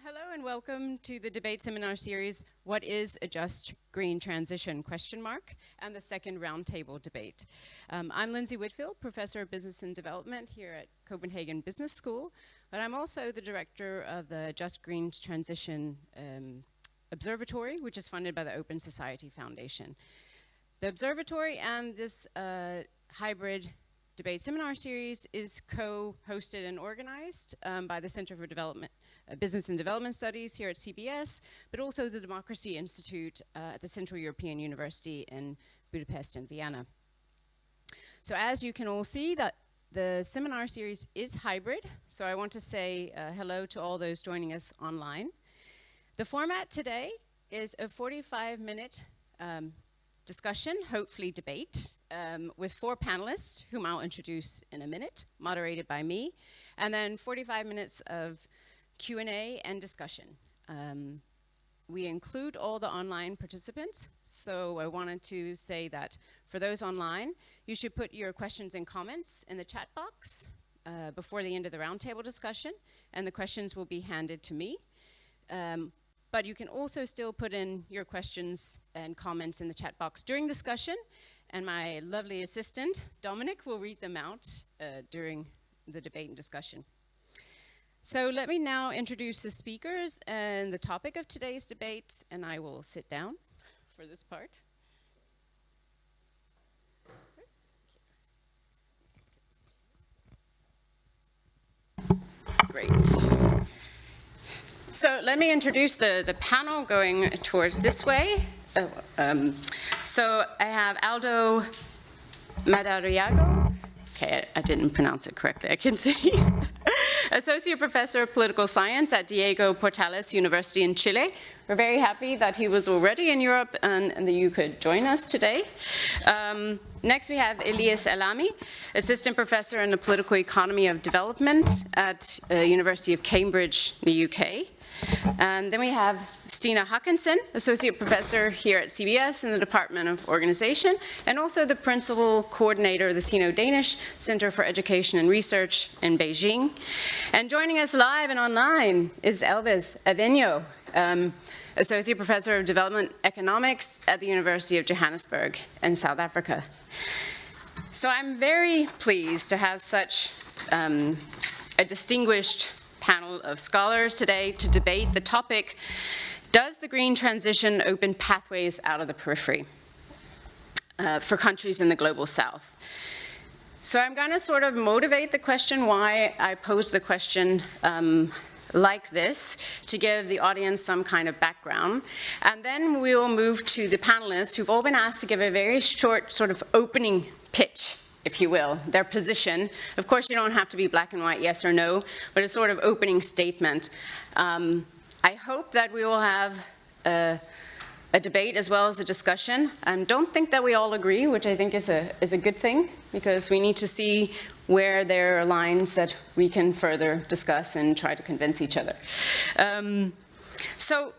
Hello and welcome to the debate seminar series, What is a Just Green Transition? And the second roundtable debate. I'm Lindsay Whitfield, Professor of Business and Development here at Copenhagen Business School, but I'm also the director of the Just Green Transition Observatory, which is funded by the Open Society Foundation. The observatory and this hybrid debate seminar series is co-hosted and organized by the Center for Business and Development Studies here at CBS, but also the Democracy Institute at the Central European University in Budapest and Vienna. So as you can all see, that the seminar series is hybrid, so I want to say hello to all those joining us online. The format today is a 45-minute discussion, hopefully debate, with 4 panelists, whom I'll introduce in a minute, moderated by me, and then 45 minutes of Q&A and discussion. We include all the online participants, so I wanted to say that for those online, you should put your questions and comments in the chat box before the end of the roundtable discussion, and the questions will be handed to me. But you can also still put in your questions and comments in the chat box during discussion, and my lovely assistant, Dominic, will read them out during the debate and discussion. So let me now introduce the speakers and the topic of today's debate, and I will sit down for this part. Great. So let me introduce the panel going towards this way. So I have Aldo Madariaga. Okay, I didn't pronounce it correctly, I can see. Associate Professor of Political Science at Diego Portales University in Chile. We're very happy that he was already in Europe and that you could join us today. Next we have Elias Elami, Assistant Professor in the Political Economy of Development at University of Cambridge, the UK. And then we have Stina Haakensen, Associate Professor here at CBS in the Department of Organization, and also the Principal Coordinator of the Sino-Danish Center for Education and Research in Beijing. And joining us live and online is Elvis Avenio, Associate Professor of Development Economics at the University of Johannesburg in South Africa. So I'm very pleased to have such a distinguished panel of scholars today to debate the topic, does the green transition open pathways out of the periphery for countries in the global south? So I'm going to sort of motivate the question why I pose the question like this, to give the audience some kind of background. And then we will move to the panelists who've all been asked to give a very short sort of opening pitch, if you will, their position. Of course, you don't have to be black and white, yes or no, but a sort of opening statement. I hope that we will have a debate as well as a discussion. Don't think that we all agree, which I think is a good thing, because we need to see where there are lines that we can further discuss and try to convince each other. So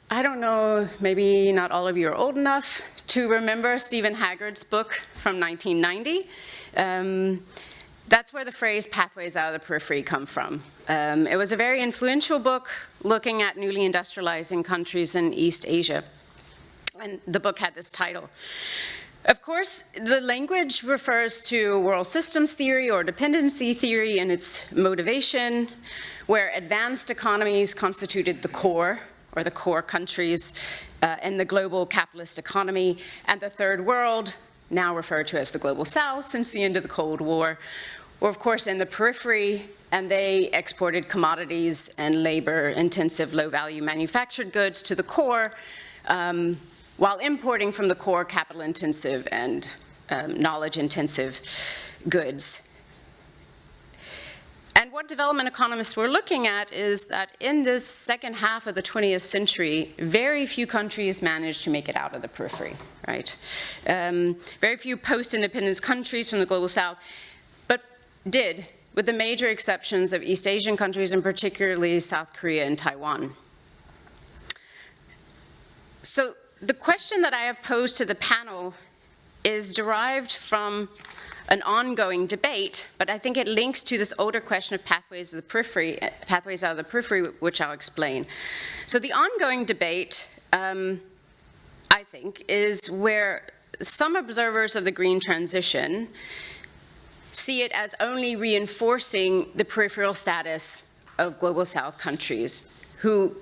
I don't know, maybe not all of you are old enough to remember Stephen Haggard's book from 1990. That's where the phrase pathways out of the periphery come from. It was a very influential book looking at newly industrializing countries in East Asia. And the book had this title. Of course, the language refers to world systems theory or dependency theory and its motivation, where advanced economies constituted the core, or the core countries in the global capitalist economy, and the third world, now referred to as the global south since the end of the Cold War, were of course in the periphery, and they exported commodities and labor-intensive, low-value manufactured goods to the core, while importing from the core capital-intensive and knowledge-intensive goods. And what development economists were looking at is that in this second half of the 20th century, very few countries managed to make it out of the periphery, right? Very few post-independence countries from the global south, but did, with the major exceptions of East Asian countries and particularly South Korea and Taiwan. So the question that I have posed to the panel is derived from an ongoing debate, but I think it links to this older question of pathways of the periphery, pathways out of the periphery, which I'll explain. So the ongoing debate, I think, is where some observers of the green transition see it as only reinforcing the peripheral status of global south countries who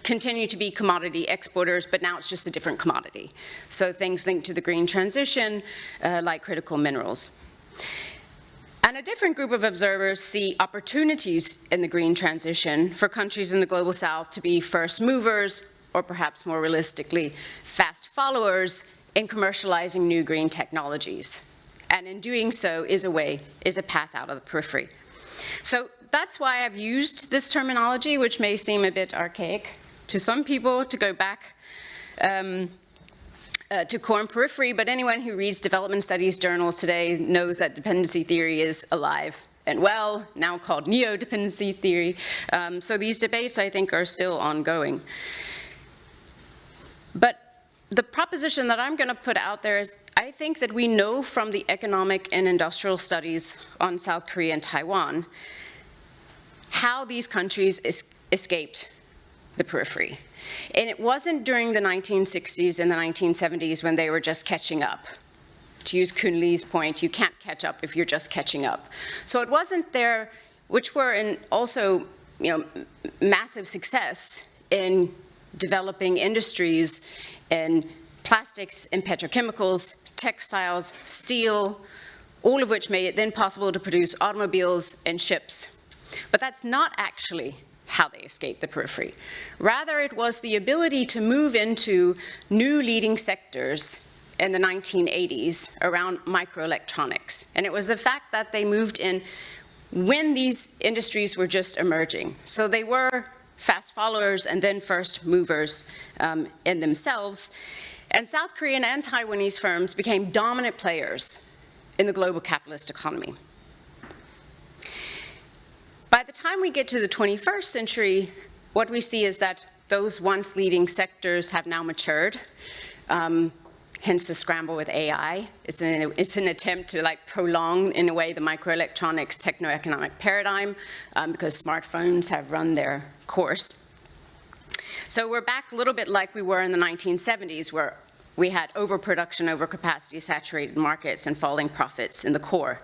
continue to be commodity exporters, but now it's just a different commodity. So things linked to the green transition, like critical minerals. And a different group of observers see opportunities in the green transition for countries in the global south to be first movers, or perhaps more realistically, fast followers in commercializing new green technologies. And in doing so is a path out of the periphery. So that's why I've used this terminology, which may seem a bit archaic to some people, to go back to core and periphery, but anyone who reads development studies journals today knows that dependency theory is alive and well, now called neo-dependency theory. So these debates, I think, are still ongoing. But the proposition that I'm going to put out there is, I think that we know from the economic and industrial studies on South Korea and Taiwan how these countries escaped the periphery. And it wasn't during the 1960s and the 1970s when they were just catching up. To use Kun Lee's point, you can't catch up if you're just catching up. So it wasn't there, which were also, massive success in developing industries in plastics and petrochemicals, textiles, steel, all of which made it then possible to produce automobiles and ships. But that's not actually how they escaped the periphery. Rather, it was the ability to move into new leading sectors in the 1980s around microelectronics. And it was the fact that they moved in when these industries were just emerging. So they were fast followers and then first movers in themselves. And South Korean and Taiwanese firms became dominant players in the global capitalist economy. By the time we get to the 21st century, what we see is that those once leading sectors have now matured, hence the scramble with AI. It's an attempt to prolong, in a way, the microelectronics techno-economic paradigm because smartphones have run their course. So we're back a little bit like we were in the 1970s, where we had overproduction, overcapacity, saturated markets, and falling profits in the core.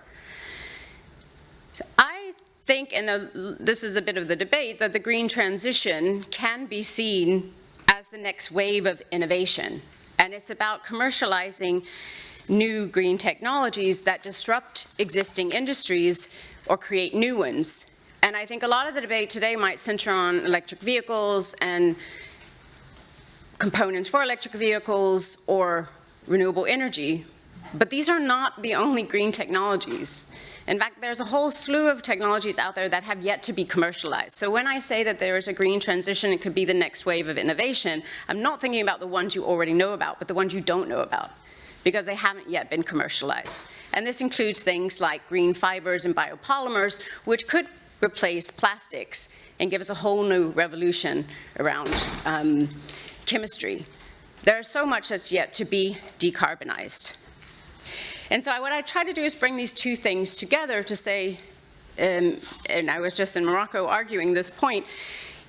So I think, and this is a bit of the debate, that the green transition can be seen as the next wave of innovation. And it's about commercializing new green technologies that disrupt existing industries or create new ones. And I think a lot of the debate today might center on electric vehicles and components for electric vehicles or renewable energy. But these are not the only green technologies. In fact, there's a whole slew of technologies out there that have yet to be commercialized. So when I say that there is a green transition, it could be the next wave of innovation, I'm not thinking about the ones you already know about, but the ones you don't know about, because they haven't yet been commercialized. And this includes things like green fibers and biopolymers, which could replace plastics and give us a whole new revolution around chemistry. There's so much that's yet to be decarbonized. And so what I try to do is bring these two things together to say, and I was just in Morocco arguing this point,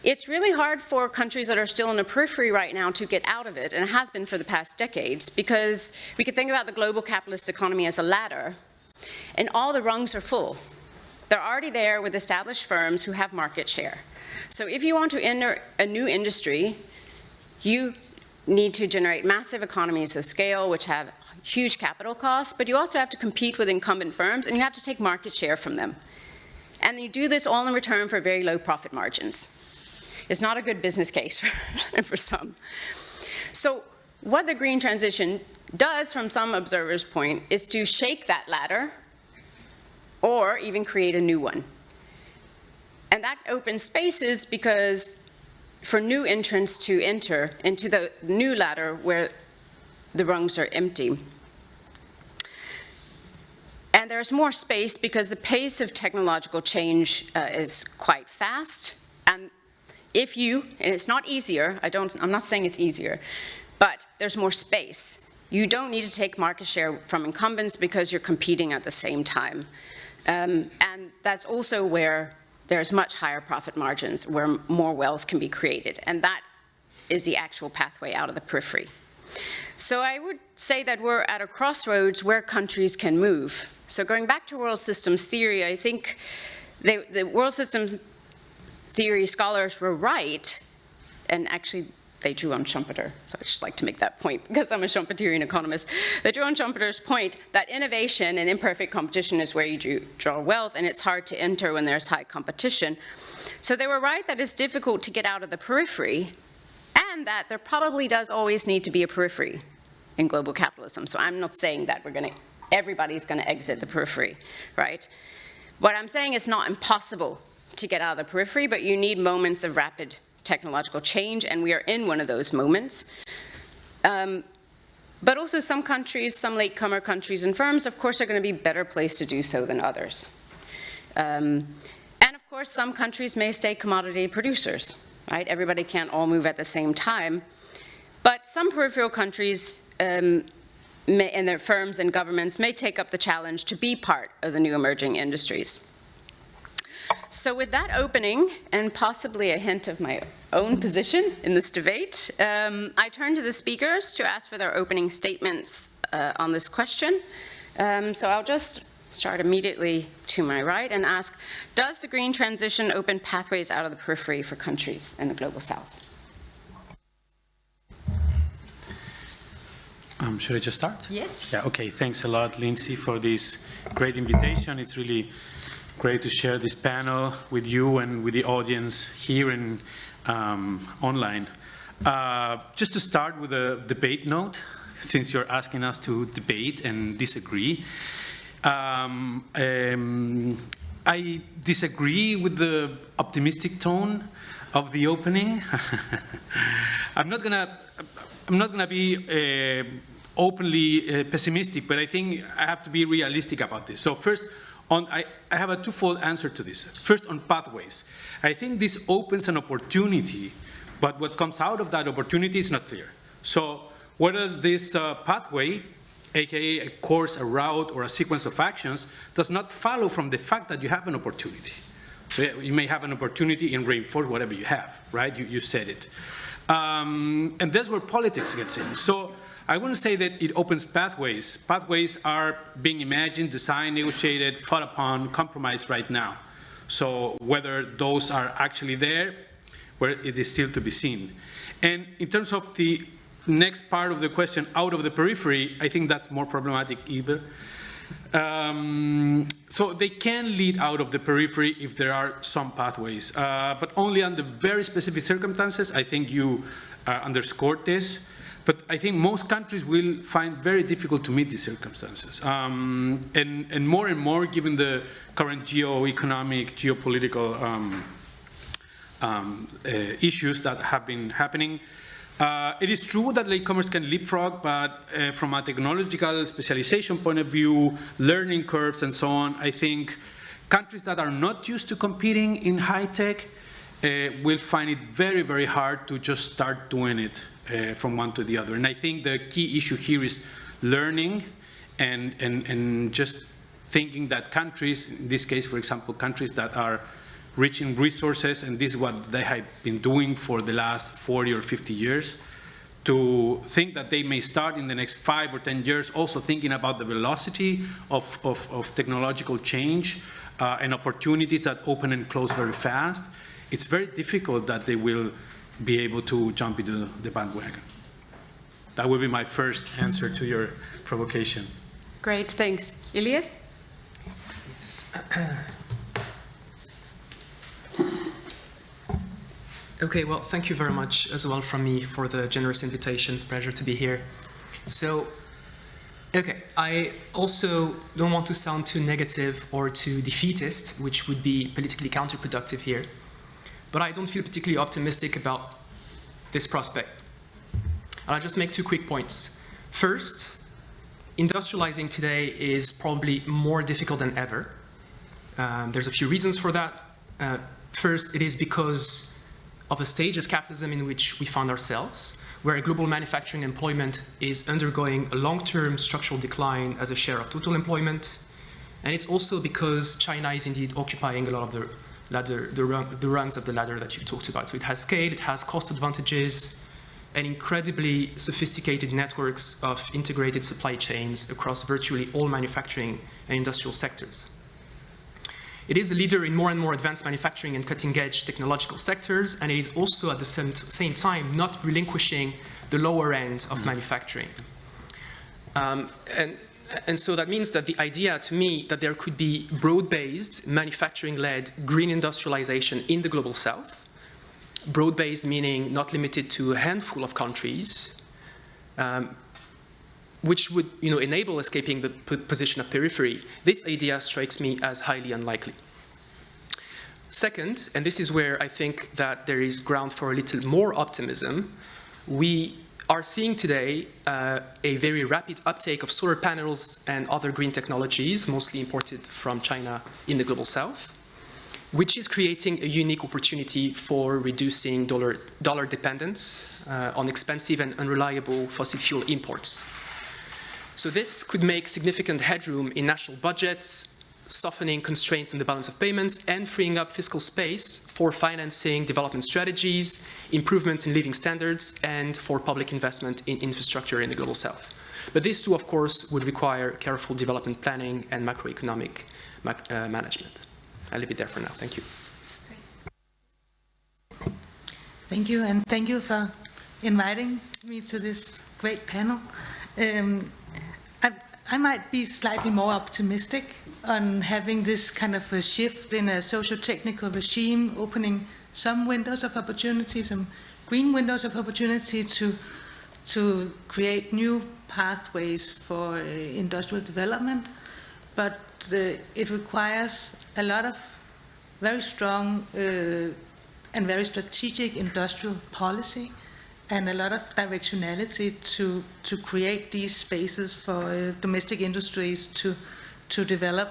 it's really hard for countries that are still in the periphery right now to get out of it, and it has been for the past decades, because we could think about the global capitalist economy as a ladder, and all the rungs are full. They're already there with established firms who have market share. So if you want to enter a new industry, you need to generate massive economies of scale, which have huge capital costs, but you also have to compete with incumbent firms, and you have to take market share from them. And you do this all in return for very low profit margins. It's not a good business case for some. So what the green transition does, from some observers' point, is to shake that ladder or even create a new one. And that opens spaces because for new entrants to enter into the new ladder where the rungs are empty. And there's more space because the pace of technological change is quite fast. And and it's not easier, I'm not saying it's easier, but there's more space. you don't need to take market share from incumbents because you're competing at the same time. And that's also where there's much higher profit margins, where more wealth can be created. And that is the actual pathway out of the periphery. So I would say that we're at a crossroads where countries can move. So going back to world systems theory, I think the world systems theory scholars were right, and actually they drew on Schumpeter, so I just like to make that point because I'm a Schumpeterian economist. They drew on Schumpeter's point that innovation and imperfect competition is where you draw wealth, and it's hard to enter when there's high competition. So they were right that it's difficult to get out of the periphery, and that there probably does always need to be a periphery in global capitalism. So I'm not saying that everybody's gonna exit the periphery, right? What I'm saying is not impossible to get out of the periphery, but you need moments of rapid technological change, and we are in one of those moments. But also some countries, some latecomer countries and firms, of course, are going to be better placed to do so than others. And of course, some countries may stay commodity producers, right? Everybody can't all move at the same time. But some peripheral countries and their firms and governments may take up the challenge to be part of the new emerging industries. So with that opening, and possibly a hint of my own position in this debate, I turn to the speakers to ask for their opening statements on this question. So I'll just start immediately to my right and ask, does the green transition open pathways out of the periphery for countries in the global south? Should I just start? Yes. Yeah, okay. Thanks a lot, Lindsay, for this great invitation. It's really great to share this panel with you and with the audience here and online. Just to start with a debate note, since you're asking us to debate and disagree. I disagree with the optimistic tone of the opening. I'm not gonna be openly pessimistic, but I think I have to be realistic about this. So first, I have a twofold answer to this. First, on pathways. I think this opens an opportunity, but what comes out of that opportunity is not clear. So whether this pathway, aka a course, a route, or a sequence of actions, does not follow from the fact that you have an opportunity. So yeah, you may have an opportunity and reinforce whatever you have, right? You said it. And that's where politics gets in. So I wouldn't say that it opens pathways. Pathways are being imagined, designed, negotiated, fought upon, compromised right now. So whether those are actually there, well, it is still to be seen. And in terms of the next part of the question, out of the periphery, I think that's more problematic either. So they can lead out of the periphery if there are some pathways, but only under very specific circumstances. I think you underscored this. But I think most countries will find very difficult to meet these circumstances. And more, given the current geo-economic, geopolitical issues that have been happening. It is true that latecomers can leapfrog, but from a technological specialization point of view, learning curves and so on, I think countries that are not used to competing in high tech will find it very, very hard to just start doing it from one to the other. And I think the key issue here is learning and just thinking that countries, in this case, for example, countries that are rich in resources, and this is what they have been doing for the last 40 or 50 years, to think that they may start in the next 5 or 10 years also thinking about the velocity of technological change and opportunities that open and close very fast. It's very difficult that they will be able to jump into the bandwagon. That would be my first answer to your provocation. Great, thanks. Elias? Yes. Okay, well, thank you very much as well from me for the generous invitation. It's a pleasure to be here. So, okay, I also don't want to sound too negative or too defeatist, which would be politically counterproductive here. But I don't feel particularly optimistic about this prospect. I'll just make 2 quick points. First, industrializing today is probably more difficult than ever. There's a few reasons for that. First, it is because of a stage of capitalism in which we found ourselves. where global manufacturing employment is undergoing a long-term structural decline as a share of total employment. And it's also because China is indeed occupying a lot of the rungs of the ladder that you've talked about. So it has scale, it has cost advantages, and incredibly sophisticated networks of integrated supply chains across virtually all manufacturing and industrial sectors. It is a leader in more and more advanced manufacturing and cutting-edge technological sectors, and it is also at the same time not relinquishing the lower end of manufacturing. And so that means that the idea to me that there could be broad-based, manufacturing-led green industrialization in the global south, broad-based meaning not limited to a handful of countries, which would enable escaping the position of periphery, this idea strikes me as highly unlikely. Second, and this is where I think that there is ground for a little more optimism, we are seeing today a very rapid uptake of solar panels and other green technologies, mostly imported from China in the global south, which is creating a unique opportunity for reducing dollar dependence on expensive and unreliable fossil fuel imports. So this could make significant headroom in national budgets, softening constraints in the balance of payments, and freeing up fiscal space for financing development strategies, improvements in living standards, and for public investment in infrastructure in the global south. But these two, of course, would require careful development planning and macroeconomic management. I'll leave it there for now. Thank you. Thank you, and thank you for inviting me to this great panel. I might be slightly more optimistic on having this kind of a shift in a socio-technical regime, opening some windows of opportunity, some green windows of opportunity to create new pathways for industrial development. But it requires a lot of very strong and very strategic industrial policy and a lot of directionality to create these spaces for domestic industries to develop.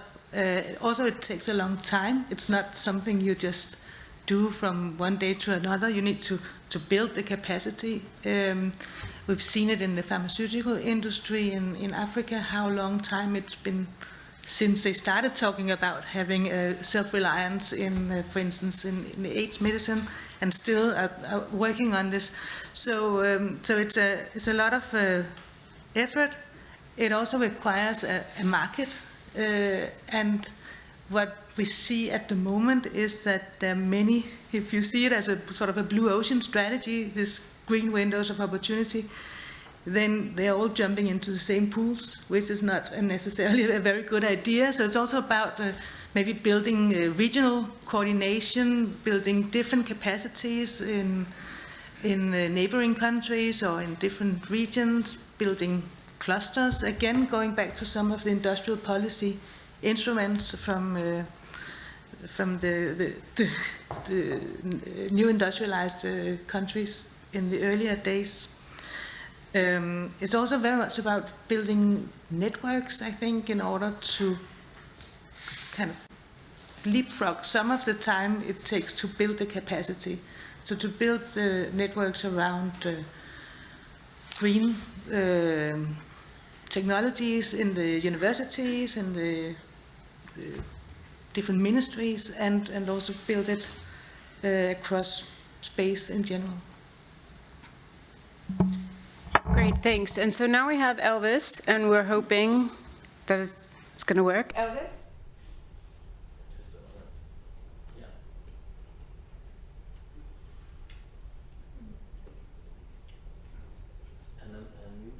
Also, it takes a long time. It's not something you just do from one day to another. You need to build the capacity. We've seen it in the pharmaceutical industry in Africa, how long time it's been since they started talking about having self-reliance in, for instance, in the AIDS medicine, and still are working on this. So it's a lot of effort. It also requires a market, and what we see at the moment is that there are many, if you see it as a sort of a blue ocean strategy, this green windows of opportunity, then they're all jumping into the same pools, which is not necessarily a very good idea. So it's also about maybe building regional coordination, building different capacities in neighboring countries or in different regions, building clusters. Again, going back to some of the industrial policy instruments from the new industrialized countries in the earlier days. It's also very much about building networks, I think, in order to kind of leapfrog some of the time it takes to build the capacity. So to build the networks around green technologies in the universities and the different ministries, and also build it across space in general. Great, thanks. And so now we have Elvis, and we're hoping that it's going to work. Elvis?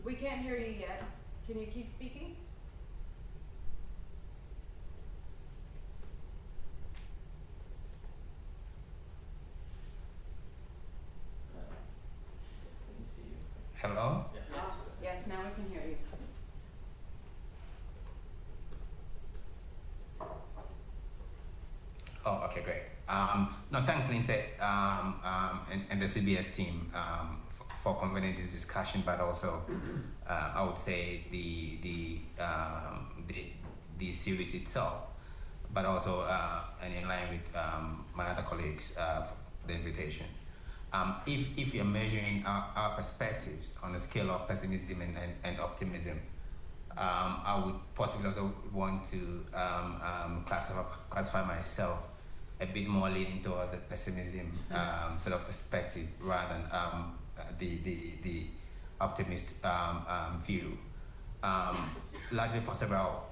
We can't hear you yet. Can you keep speaking? Hello? Yes. Yes, now we can hear you. Oh, okay, great. No, thanks, Lindsay, and the CBS team for convening this discussion, but also I would say the series itself, but also and in line with my other colleagues for the invitation. if you're measuring our perspectives on a scale of pessimism and optimism, I would possibly also want to classify myself a bit more leaning towards the pessimism sort of perspective rather than the optimist view, largely for several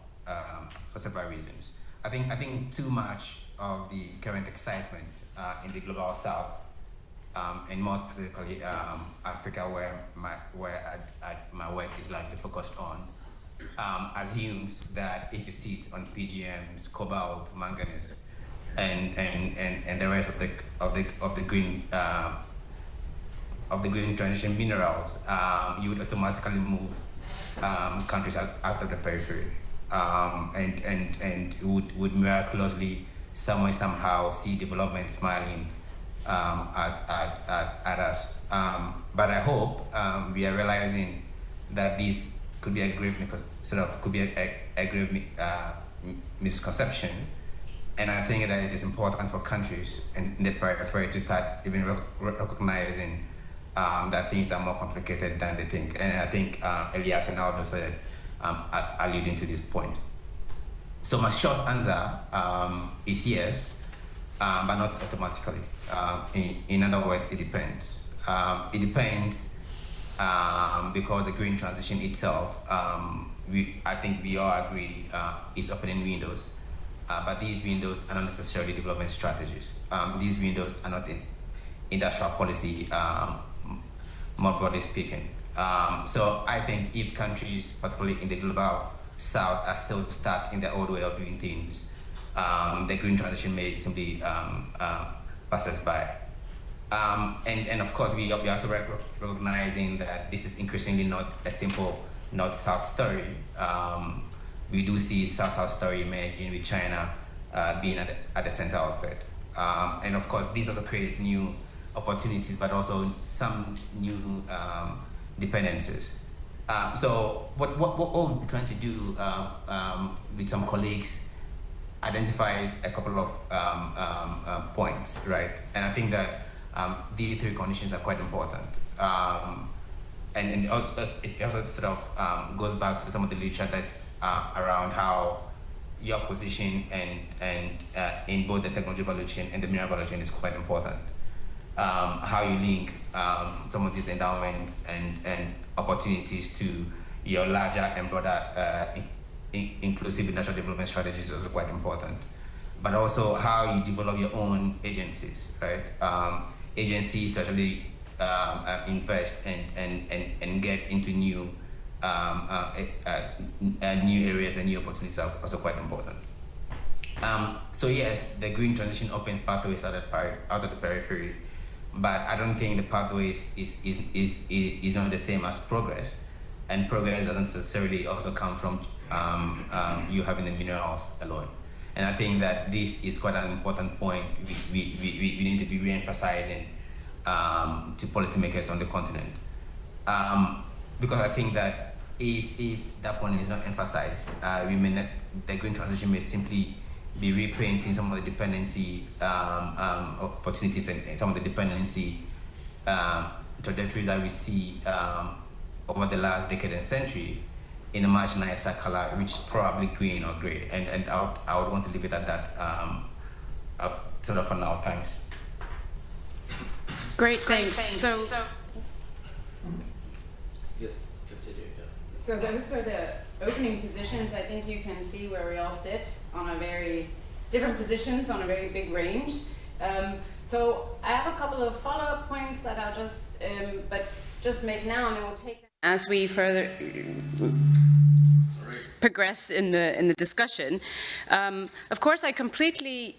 reasons. I think too much of the current excitement in the global south, and more specifically Africa, where my work is largely focused on, assumes that if you sit on PGMs, cobalt, manganese, and the rest of the green transition minerals, you would automatically move countries out of the periphery, and would miraculously somehow see development smiling at us. But I hope we are realizing that this could be a grave misconception, and I think that it is important for countries in the periphery to start even recognizing that things are more complicated than they think. And I think Elias and others are alluding to this point. So my short answer is yes, but not automatically. In other words, it depends. It depends because the green transition itself, I think we all agree, is opening windows. But these windows are not necessarily development strategies. These windows are not in industrial policy, more broadly speaking. So I think if countries, particularly in the global south, are still stuck in their old way of doing things, the green transition may simply pass us by. And of course, we are also recognizing that this is increasingly not a simple north-south story. We do see south-south story emerging with China being at the center of it. And of course, this also creates new opportunities, but also some new dependencies. So what we're trying to do with some colleagues identifies a couple of points, right? And I think that these three conditions are quite important. And it also sort of goes back to some of the literature that's around how your position and in both the technology value chain and the mineral value chain is quite important. How you link some of these endowments and opportunities to your larger and broader inclusive industrial development strategies is also quite important. But also how you develop your own agencies, right? Agencies to actually invest and get into new areas and new opportunities are also quite important. So yes, the green transition opens pathways out of the periphery, but I don't think the pathways is not the same as progress, and progress doesn't necessarily also come from you having the minerals alone. And I think that this is quite an important point we need to be re-emphasizing to policymakers on the continent. Because I think that if that point is not emphasized, the green transition may simply be repainting some of the dependency opportunities and some of the dependency trajectories that we see over the last decade and century in a much nicer color, which is probably green or gray. And I would want to leave it at that sort of for now. Thanks. Great, thanks. So yes, continue. Yeah. So those are the opening positions. I think you can see where we all sit on a very different positions on a very big range. So I have a couple of follow-up points that I'll just make now, and then we'll take them as we further progress in the discussion. Of course, I completely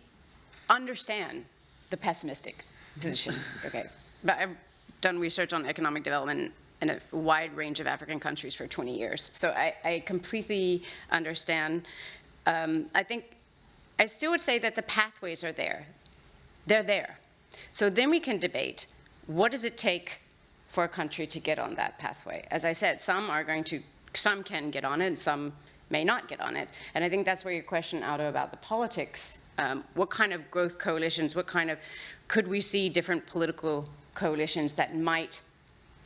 understand the pessimistic position. Okay, but I've done research on economic development in a wide range of African countries for 20 years. So I completely understand. I think I still would say that the pathways are there. They're there. So then we can debate, what does it take for a country to get on that pathway? As I said, some can get on it, and some may not get on it. And I think that's where your question, Auto, about the politics What kind of growth coalitions, could we see different political coalitions that might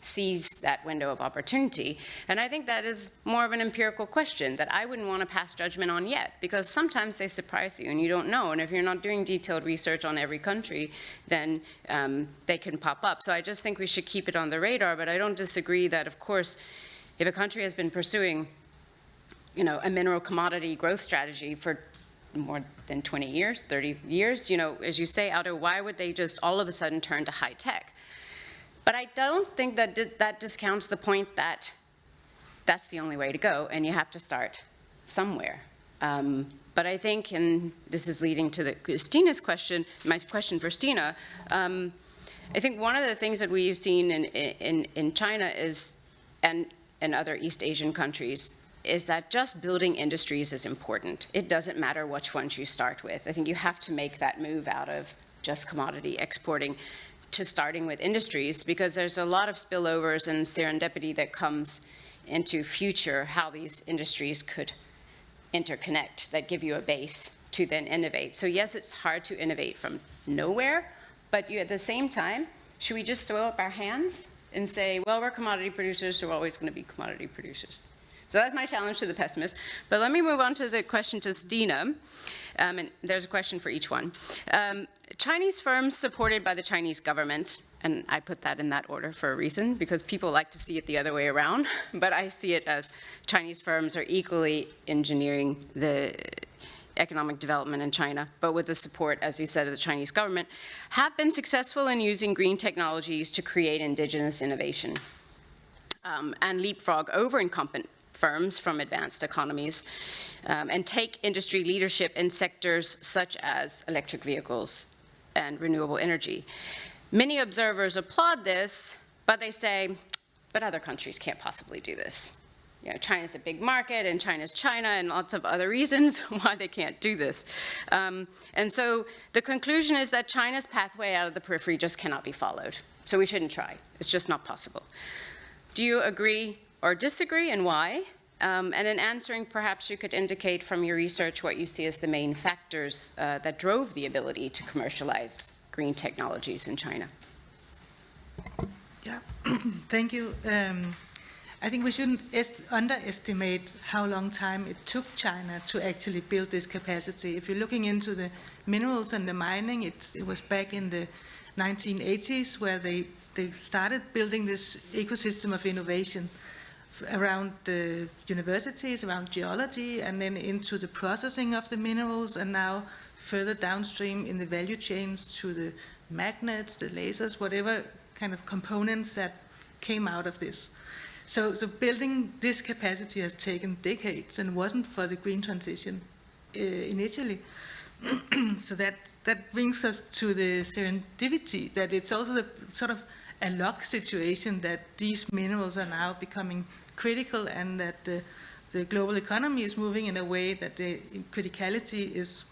seize that window of opportunity? And I think that is more of an empirical question that I wouldn't want to pass judgment on yet, because sometimes they surprise you and you don't know. And if you're not doing detailed research on every country, then they can pop up. So I just think we should keep it on the radar, but I don't disagree that, of course, if a country has been pursuing, a mineral commodity growth strategy for more than 20 years, 30 years, as you say, Otto, why would they just all of a sudden turn to high tech? But I don't think that that discounts the point that that's the only way to go, and you have to start somewhere. But I think, and this is leading to Stina's question, my question for Stina, I think one of the things that we've seen in China is, and in other East Asian countries, is that just building industries is important. It doesn't matter which ones you start with. I think you have to make that move out of just commodity exporting to starting with industries, because there's a lot of spillovers and serendipity that comes into future how these industries could interconnect that give you a base to then innovate. So yes, it's hard to innovate from nowhere, but at the same time, should we just throw up our hands and say, well, we're commodity producers, so we're always going to be commodity producers? So that's my challenge to the pessimist. But let me move on to the question to Stina. And there's a question for each one. Chinese firms supported by the Chinese government, and I put that in that order for a reason, because people like to see it the other way around, but I see it as Chinese firms are equally engineering the economic development in China, but with the support, as you said, of the Chinese government, have been successful in using green technologies to create indigenous innovation and leapfrog over incumbent firms from advanced economies and take industry leadership in sectors such as electric vehicles and renewable energy. Many observers applaud this, but they say, but other countries can't possibly do this. China's a big market, and China's China, and lots of other reasons why they can't do this. And so the conclusion is that China's pathway out of the periphery just cannot be followed. So we shouldn't try. It's just not possible. Do you agree or disagree, and why? And in answering, perhaps you could indicate from your research what you see as the main factors that drove the ability to commercialize green technologies in China. Yeah, thank you. I think we shouldn't underestimate how long time it took China to actually build this capacity. If you're looking into the minerals and the mining, it was back in the 1980s where they started building this ecosystem of innovation around the universities, around geology, and then into the processing of the minerals, and now further downstream in the value chains to the magnets, the lasers, whatever kind of components that came out of this. So building this capacity has taken decades and wasn't for the green transition initially. So that brings us to the serendipity, that it's also the sort of a luck situation that these minerals are now becoming critical, and that the global economy is moving in a way that the criticality is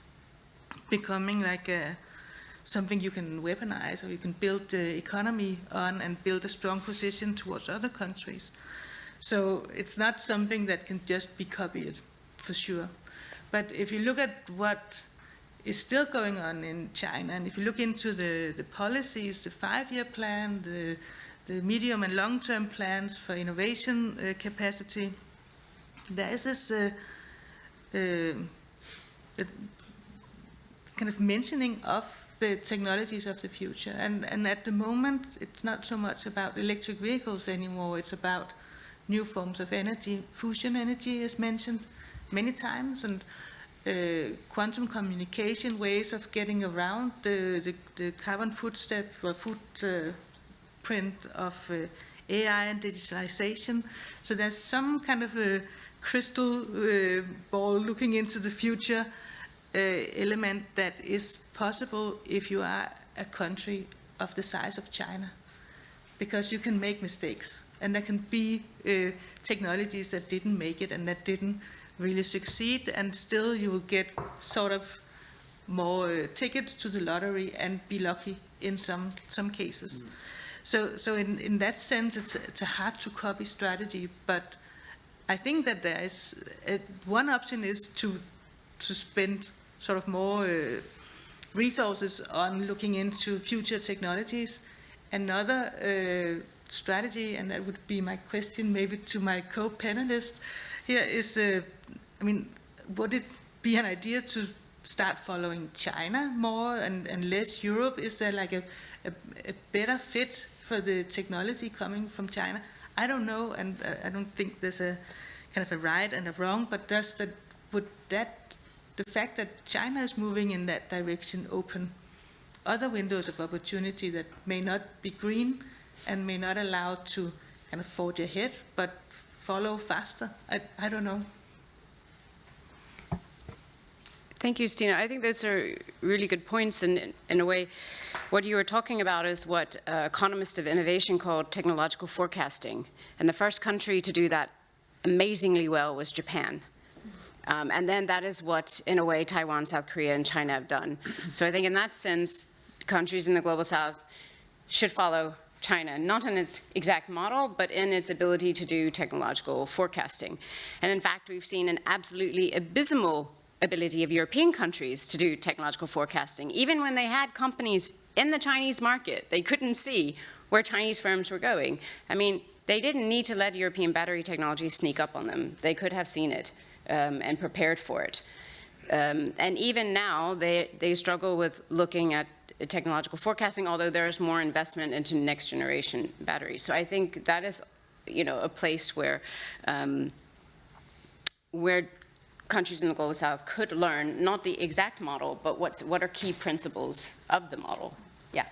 becoming like something you can weaponize, or you can build the economy on and build a strong position towards other countries. So it's not something that can just be copied, for sure. But if you look at what is still going on in China, and if you look into the policies, the 5-year plan, the medium and long-term plans for innovation capacity, there is this kind of mentioning of the technologies of the future. And at the moment, it's not so much about electric vehicles anymore, it's about new forms of energy. Fusion energy is mentioned many times, and quantum communication, ways of getting around the carbon footstep or footprint of AI and digitalization. So there's some kind of a crystal ball looking into the future element that is possible if you are a country of the size of China, because you can make mistakes, and there can be technologies that didn't make it and that didn't really succeed, and still you will get sort of more tickets to the lottery and be lucky in some cases. So in that sense, it's a hard to copy strategy, but I think that there is one option is to spend sort of more resources on looking into future technologies. Another strategy, and that would be my question maybe to my co-panelist here, is, I mean, would it be an idea to start following China more and less Europe? Is there like a better fit for the technology coming from China? I don't know, and I don't think there's a kind of a right and a wrong, but the fact that China is moving in that direction open other windows of opportunity that may not be green and may not allow to kind of forge ahead, but follow faster? I don't know. Thank you, Stina. I think those are really good points, and in a way, what you were talking about is what economists of innovation called technological forecasting. And the first country to do that amazingly well was Japan. And then that is what, in a way, Taiwan, South Korea, and China have done. So I think in that sense, countries in the Global South should follow China, not in its exact model, but in its ability to do technological forecasting. And in fact, we've seen an absolutely abysmal ability of European countries to do technological forecasting. Even when they had companies in the Chinese market, they couldn't see where Chinese firms were going. I mean, they didn't need to let European battery technology sneak up on them. They could have seen it and prepared for it. And even now, they struggle with looking at technological forecasting, although there is more investment into next generation batteries. So I think that is, a place where countries in the Global South could learn, not the exact model, but what are key principles of the model. Yeah.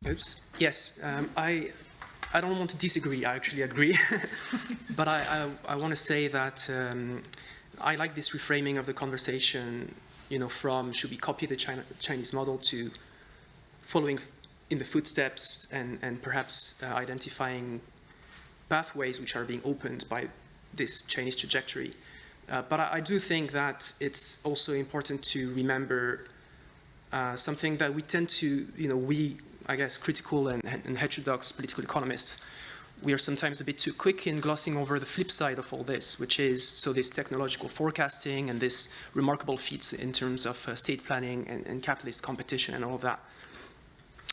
Oops. Yes, I don't want to disagree, I actually agree. But I want to say that I like this reframing of the conversation, from should we copy the Chinese model to following in the footsteps and perhaps identifying pathways which are being opened by this Chinese trajectory. But I do think that it's also important to remember something that we tend to, I guess, critical and heterodox political economists, we are sometimes a bit too quick in glossing over the flip side of all this, which is this technological forecasting and this remarkable feats in terms of state planning and capitalist competition and all of that,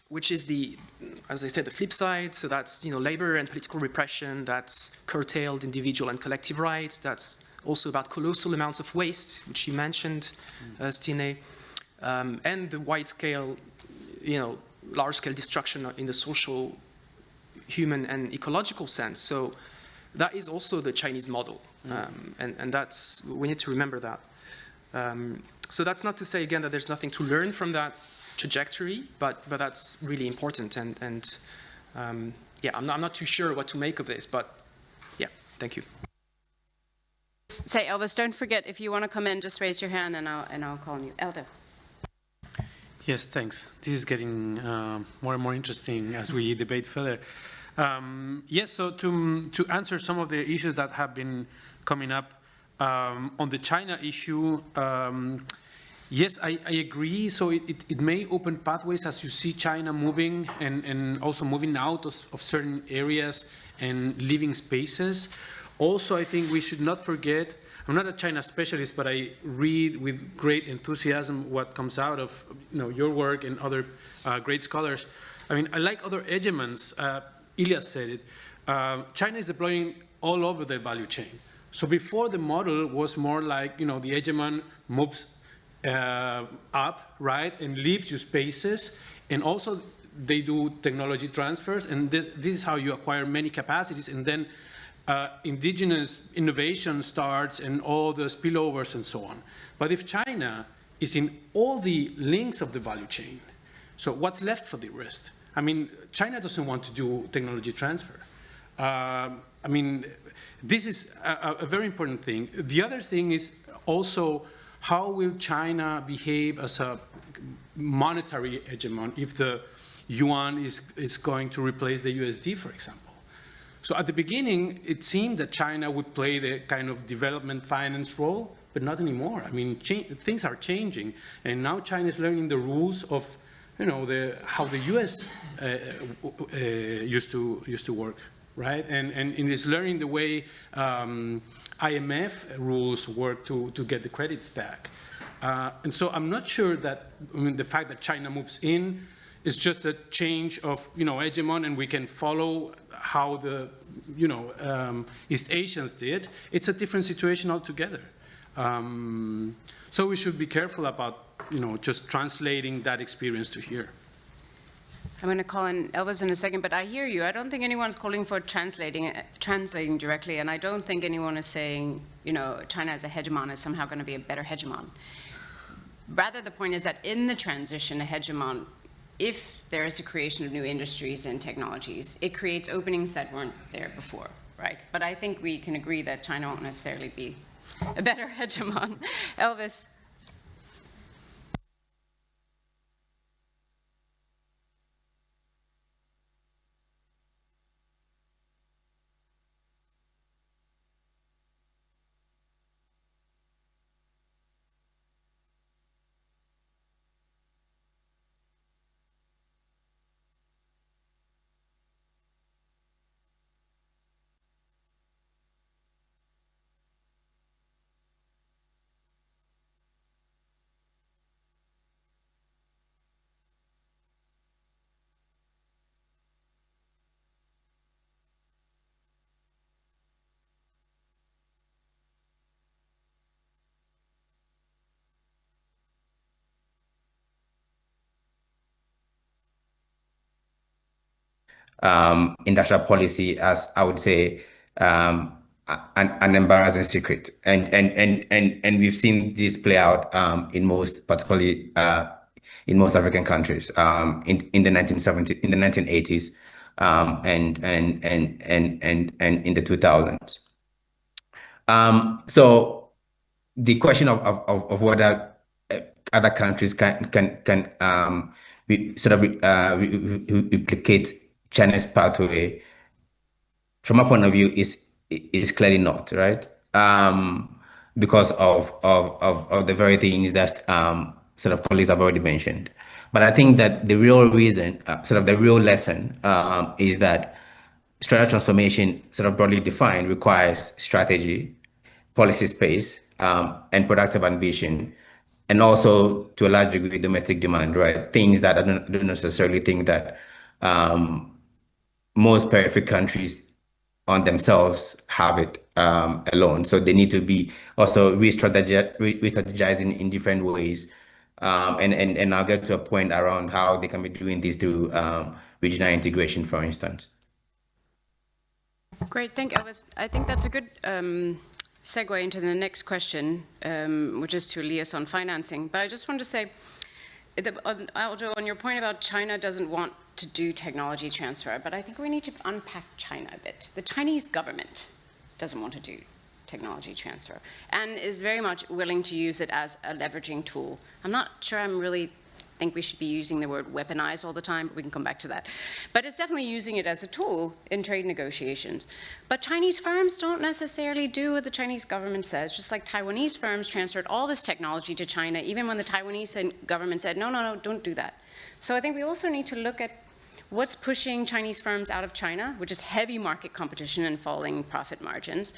which is as I said, the flip side. So that's, labor and political repression, that's curtailed individual and collective rights, that's also about colossal amounts of waste, which you mentioned, Stine, and the wide-scale, large-scale destruction in the social, human, and ecological sense. So that is also the Chinese model, and we need to remember that. So that's not to say, again, that there's nothing to learn from that trajectory, but that's really important. And yeah, I'm not too sure what to make of this, but yeah, thank you. Say, Elvis, don't forget, if you want to come in, just raise your hand and I'll call on you. Elder. Yes, thanks. This is getting more and more interesting as we debate further. Yes, so to answer some of the issues that have been coming up on the China issue, yes, I agree. So it may open pathways as you see China moving and also moving out of certain areas and leaving spaces. Also, I think we should not forget, I'm not a China specialist, but I read with great enthusiasm what comes out of your work and other great scholars. I mean, I like other hegemons. Ilya said it. China is deploying all over the value chain. So before, the model was more like, the hegemon moves up, right, and leaves you spaces, and also they do technology transfers, and this is how you acquire many capacities, and then indigenous innovation starts and all the spillovers and so on. But if China is in all the links of the value chain, so what's left for the rest? I mean, China doesn't want to do technology transfer. I mean, this is a very important thing. The other thing is also, how will China behave as a monetary hegemon if the yuan is going to replace the USD, for example? So at the beginning, it seemed that China would play the kind of development finance role, but not anymore. I mean, things are changing, and now China is learning the rules of, how the US used to work. right? And in this learning the way IMF rules work to get the credits back. And so I'm not sure that, I mean, the fact that China moves in is just a change of, hegemon, and we can follow how the, East Asians did. It's a different situation altogether. So we should be careful about, just translating that experience to here. I'm going to call in Elvis in a second, but I hear you. I don't think anyone's calling for translating directly, and I don't think anyone is saying, China as a hegemon is somehow going to be a better hegemon. Rather, the point is that in the transition, a hegemon, if there is a creation of new industries and technologies, it creates openings that weren't there before, right? But I think we can agree that China won't necessarily be a better hegemon. Elvis. Industrial policy as, I would say, an embarrassing secret, and we've seen this play out in particularly in most African countries in the 1970s, in the 1980s, and in the 2000s. So the question of whether other countries can replicate China's pathway, from my point of view, is clearly not, right? Because of the very things that colleagues have already mentioned. But I think that the real reason, the real lesson, is that structural transformation, broadly defined, requires strategy, policy space, and productive ambition, and also to a large degree domestic demand, right? Things that I don't necessarily think that most periphery countries on themselves have it alone. So they need to be also re-strategizing in different ways. And I'll get to a point around how they can be doing this through regional integration, for instance. Great, thank you, Elvis. I think that's a good segue into the next question, which is to Elias on financing. But I just want to say, Aldo, on your point about China doesn't want to do technology transfer, but I think we need to unpack China a bit. The Chinese government doesn't want to do technology transfer and is very much willing to use it as a leveraging tool. I'm not sure I'm really think we should be using the word weaponize all the time, but we can come back to that. But it's definitely using it as a tool in trade negotiations. But Chinese firms don't necessarily do what the Chinese government says, just like Taiwanese firms transferred all this technology to China, even when the Taiwanese government said, no, don't do that. So I think we also need to look at what's pushing Chinese firms out of China, which is heavy market competition and falling profit margins.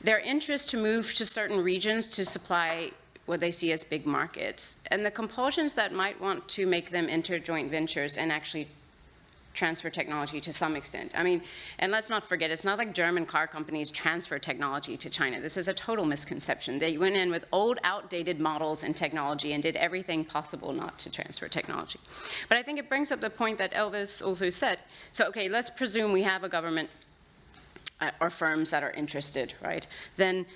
Their interest to move to certain regions to supply what they see as big markets, and the compulsions that might want to make them enter joint ventures and actually transfer technology to some extent. I mean, and let's not forget, it's not like German car companies transfer technology to China. This is a total misconception. They went in with old, outdated models and technology and did everything possible not to transfer technology. But I think it brings up the point that Elvis also said. So, okay, let's presume we have a government or firms that are interested, right? Then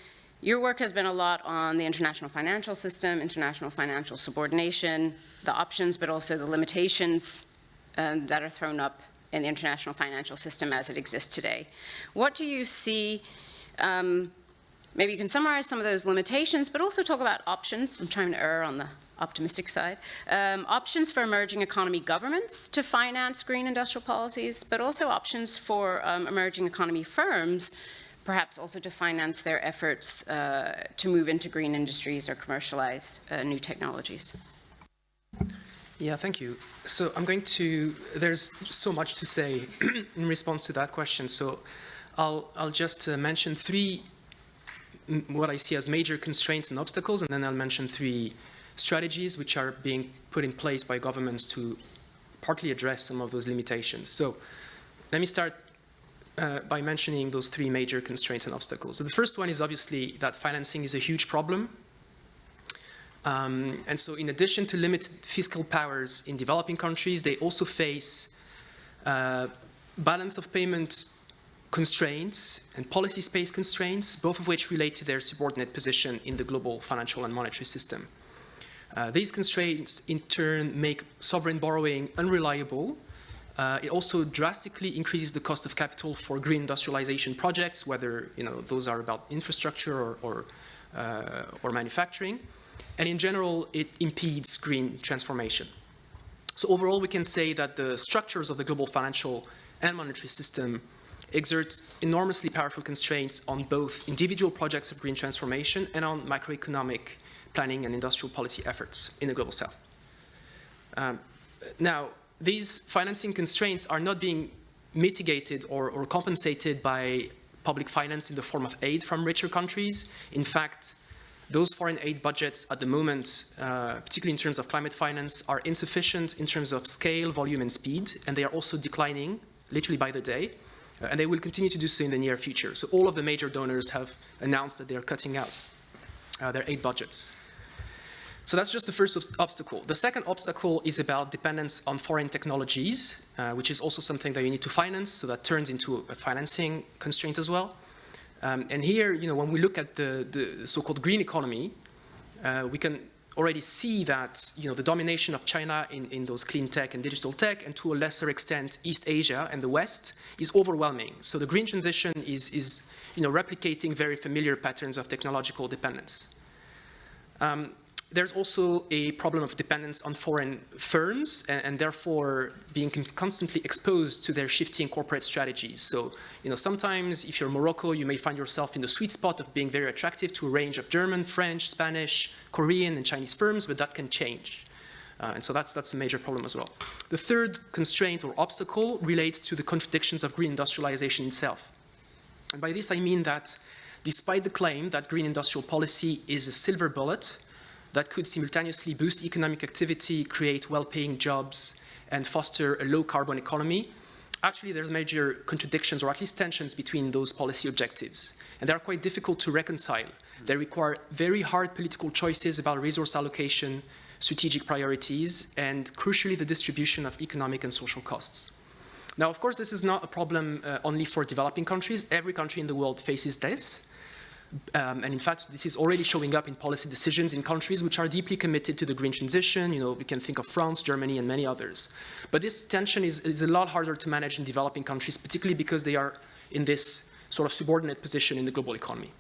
your work has been a lot on the international financial system, international financial subordination, the options, but also the limitations that are thrown up in the international financial system as it exists today. What do you see, maybe you can summarize some of those limitations, but also talk about options. I'm trying to err on the optimistic side. Options for emerging economy governments to finance green industrial policies, but also options for emerging economy firms, perhaps also to finance their efforts to move into green industries or commercialize new technologies. Yeah, thank you. So there's so much to say in response to that question. So I'll just mention three, what I see as major constraints and obstacles, and then I'll mention three strategies which are being put in place by governments to partly address some of those limitations. So let me start by mentioning those three major constraints and obstacles. So the first one is obviously that financing is a huge problem. And so in addition to limited fiscal powers in developing countries, they also face balance of payment constraints and policy space constraints, both of which relate to their subordinate position in the global financial and monetary system. These constraints in turn make sovereign borrowing unreliable. It also drastically increases the cost of capital for green industrialization projects, whether those are about infrastructure or manufacturing. And in general, it impedes green transformation. So overall, we can say that the structures of the global financial and monetary system exert enormously powerful constraints on both individual projects of green transformation and on macroeconomic planning and industrial policy efforts in the global south. Now, these financing constraints are not being mitigated or compensated by public finance in the form of aid from richer countries. In fact, those foreign aid budgets at the moment, particularly in terms of climate finance, are insufficient in terms of scale, volume, and speed, and they are also declining literally by the day, and they will continue to do so in the near future. So all of the major donors have announced that they are cutting out their aid budgets. So that's just the first obstacle. The second obstacle is about dependence on foreign technologies, which is also something that you need to finance, so that turns into a financing constraint as well. And here, when we look at the so-called green economy, we can already see that, the domination of China in those clean tech and digital tech, and to a lesser extent, East Asia and the West, is overwhelming. So the green transition is replicating very familiar patterns of technological dependence. There's also a problem of dependence on foreign firms and therefore being constantly exposed to their shifting corporate strategies. So, sometimes if you're Morocco, you may find yourself in the sweet spot of being very attractive to a range of German, French, Spanish, Korean, and Chinese firms, but that can change. And so that's a major problem as well. The third constraint or obstacle relates to the contradictions of green industrialization itself. And by this I mean that despite the claim that green industrial policy is a silver bullet, that could simultaneously boost economic activity, create well-paying jobs, and foster a low-carbon economy. Actually, there's major contradictions, or at least tensions, between those policy objectives. And they are quite difficult to reconcile. They require very hard political choices about resource allocation, strategic priorities, and crucially, the distribution of economic and social costs. Now, of course, this is not a problem only for developing countries. Every country in the world faces this. And in fact, this is already showing up in policy decisions in countries which are deeply committed to the green transition. We can think of France, Germany, and many others. But this tension is a lot harder to manage in developing countries, particularly because they are in this sort of subordinate position in the global economy.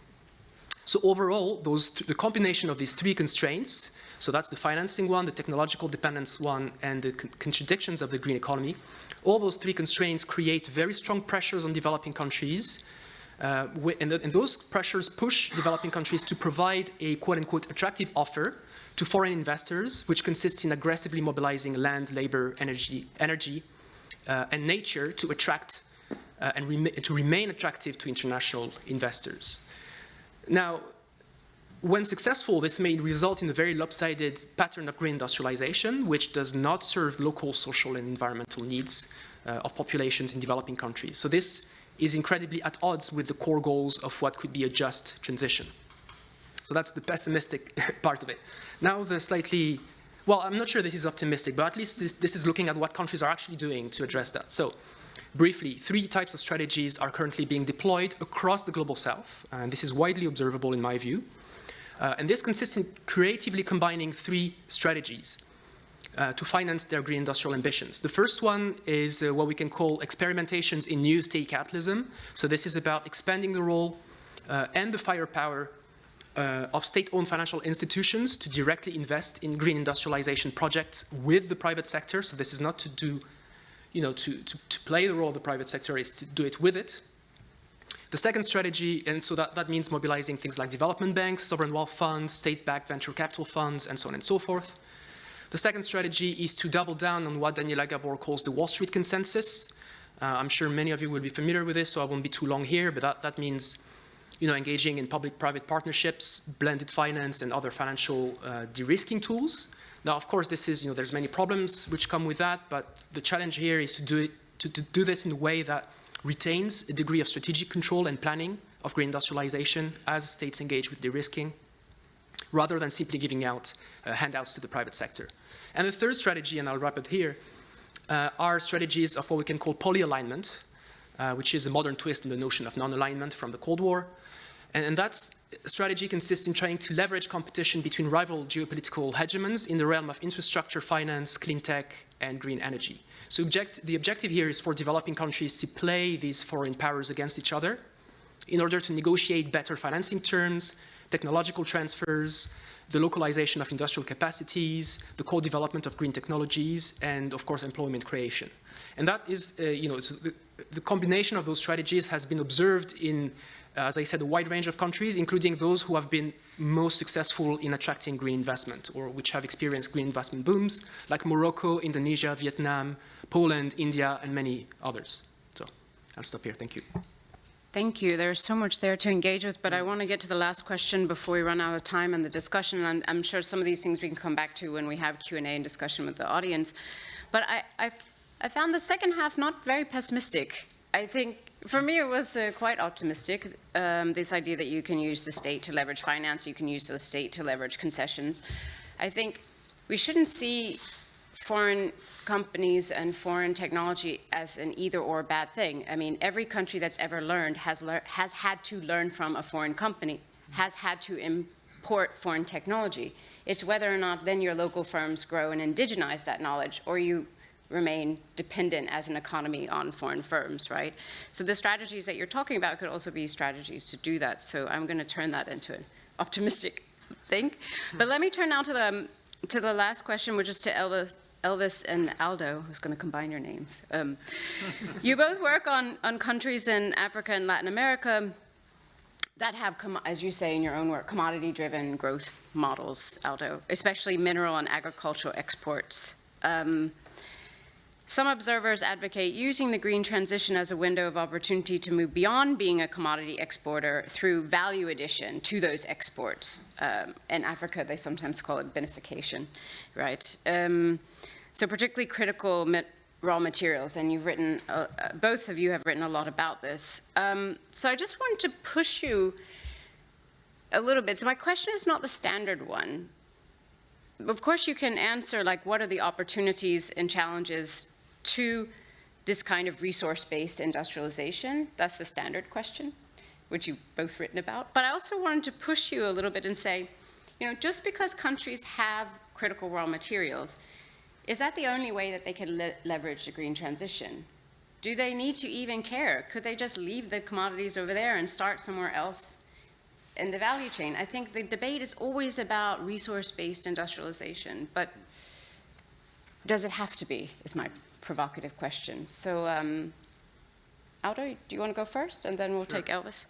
So overall, the combination of these three constraints, so that's the financing one, the technological dependence one, and the contradictions of the green economy, all those three constraints create very strong pressures on developing countries. And those pressures push developing countries to provide a quote-unquote attractive offer to foreign investors, which consists in aggressively mobilizing land, labor, energy, and nature to attract and to remain attractive to international investors. Now, when successful, this may result in a very lopsided pattern of green industrialization, which does not serve local social and environmental needs of populations in developing countries. So this is incredibly at odds with the core goals of what could be a just transition. So that's the pessimistic part of it. Now the slightly, well, I'm not sure this is optimistic, but at least this is looking at what countries are actually doing to address that. So briefly, three types of strategies are currently being deployed across the global south, and this is widely observable in my view. And this consists in creatively combining three strategies to finance their green industrial ambitions. The first one is what we can call experimentations in new state capitalism. So this is about expanding the role and the firepower of state-owned financial institutions to directly invest in green industrialization projects with the private sector. So this is not to do, to play the role of the private sector, is to do it with it. The second strategy, and so that means mobilizing things like development banks, sovereign wealth funds, state-backed venture capital funds, and so on and so forth. The second strategy is to double down on what Daniela Gabor calls the Wall Street consensus. I'm sure many of you will be familiar with this, so I won't be too long here, but that means engaging in public-private partnerships, blended finance, and other financial de-risking tools. Now, of course, this is, there's many problems which come with that, but the challenge here is to do this in a way that retains a degree of strategic control and planning of green industrialization as states engage with de-risking, rather than simply giving out handouts to the private sector. And the third strategy, and I'll wrap it here, are strategies of what we can call polyalignment, which is a modern twist on the notion of non-alignment from the Cold War. And that strategy consists in trying to leverage competition between rival geopolitical hegemons in the realm of infrastructure, finance, clean tech, and green energy. So the objective here is for developing countries to play these foreign powers against each other in order to negotiate better financing terms, technological transfers, the localization of industrial capacities, the co-development of green technologies, and of course employment creation. And that is, the combination of those strategies has been observed in, as I said, a wide range of countries, including those who have been most successful in attracting green investment, or which have experienced green investment booms, like Morocco, Indonesia, Vietnam, Poland, India, and many others. So I'll stop here. Thank you. Thank you. There's so much there to engage with, but I want to get to the last question before we run out of time in the discussion. And I'm sure some of these things we can come back to when we have Q&A and discussion with the audience. But I found the second half not very pessimistic. I think, for me, it was quite optimistic, this idea that you can use the state to leverage finance, you can use the state to leverage concessions. I think we shouldn't see foreign companies and foreign technology as an either-or bad thing. I mean, every country that's ever learned has had to learn from a foreign company, has had to import foreign technology. It's whether or not then your local firms grow and indigenize that knowledge, or you remain dependent as an economy on foreign firms, right? So the strategies that you're talking about could also be strategies to do that. So I'm going to turn that into an optimistic thing. But let me turn now to the last question, which is to Elvis and Aldo. I was going to combine your names. You both work on countries in Africa and Latin America that have, as you say in your own work, commodity-driven growth models, Aldo, especially mineral and agricultural exports. Some observers advocate using the green transition as a window of opportunity to move beyond being a commodity exporter through value addition to those exports. In Africa, they sometimes call it benefication, right? So particularly critical raw materials, and you've written, both of you have written a lot about this. So I just wanted to push you a little bit. So my question is not the standard one. Of course, you can answer, like, what are the opportunities and challenges to this kind of resource-based industrialization? That's the standard question, which you've both written about. But I also wanted to push you a little bit and say, just because countries have critical raw materials, is that the only way that they can leverage the green transition? Do they need to even care? Could they just leave the commodities over there and start somewhere else in the value chain? I think the debate is always about resource-based industrialization, but does it have to be, is my provocative question. So, Aldo, do you want to go first, and then we'll take Elvis?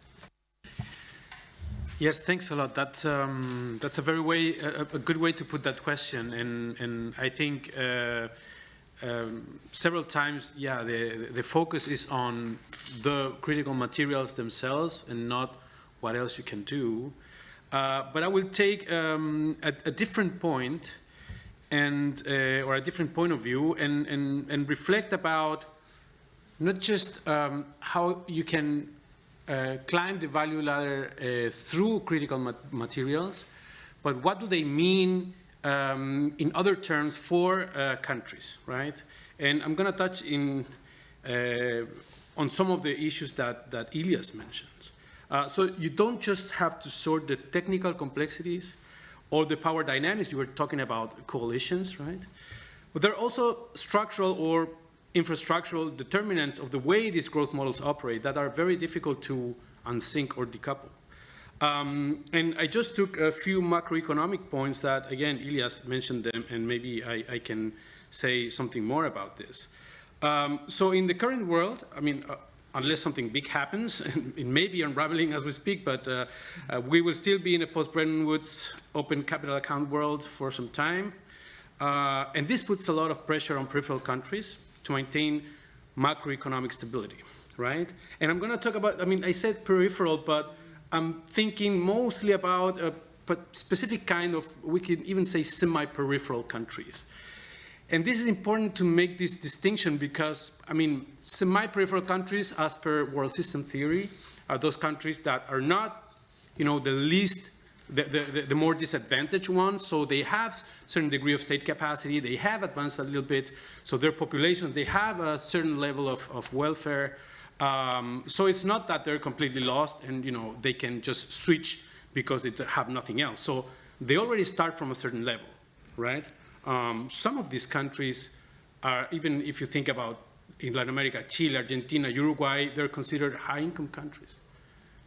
Yes, thanks a lot. That's a very a good way to put that question, and I think several times, the focus is on the critical materials themselves and not what else you can do. But I will take a different point or a different point of view and reflect about not just how you can climb the value ladder through critical materials, but what do they mean in other terms for countries, right? And I'm going to touch on some of the issues that Ilias mentioned. So you don't just have to sort the technical complexities or the power dynamics. You were talking about coalitions, right? But there are also structural or infrastructural determinants of the way these growth models operate that are very difficult to unsync or decouple. And I just took a few macroeconomic points that, again, Ilias mentioned them, and maybe I can say something more about this. So in the current world, I mean, unless something big happens, and it may be unraveling as we speak, but we will still be in a post-Bretton Woods open capital account world for some time. And this puts a lot of pressure on peripheral countries to maintain macroeconomic stability, right? And I'm going to talk about, I mean, I said peripheral, but I'm thinking mostly about a specific kind of, we can even say semi-peripheral countries. And this is important to make this distinction because, I mean, semi-peripheral countries, as per world system theory, are those countries that are not, you know, the least, the more disadvantaged ones. So they have a certain degree of state capacity, they have advanced a little bit, so their population, they have a certain level of welfare. So it's not that they're completely lost and, you know, they can just switch because they have nothing else. So they already start from a certain level, right? Some of these countries are, even if you think about in Latin America, Chile, Argentina, Uruguay, they're considered high-income countries,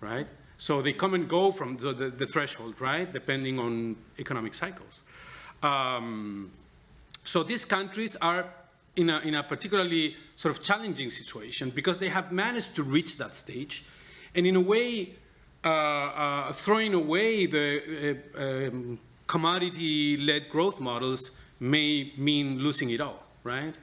right? So they come and go from the threshold, right, depending on economic cycles. So these countries are in a particularly sort of challenging situation because they have managed to reach that stage, and in a way, throwing away the commodity-led growth models may mean losing it all, right?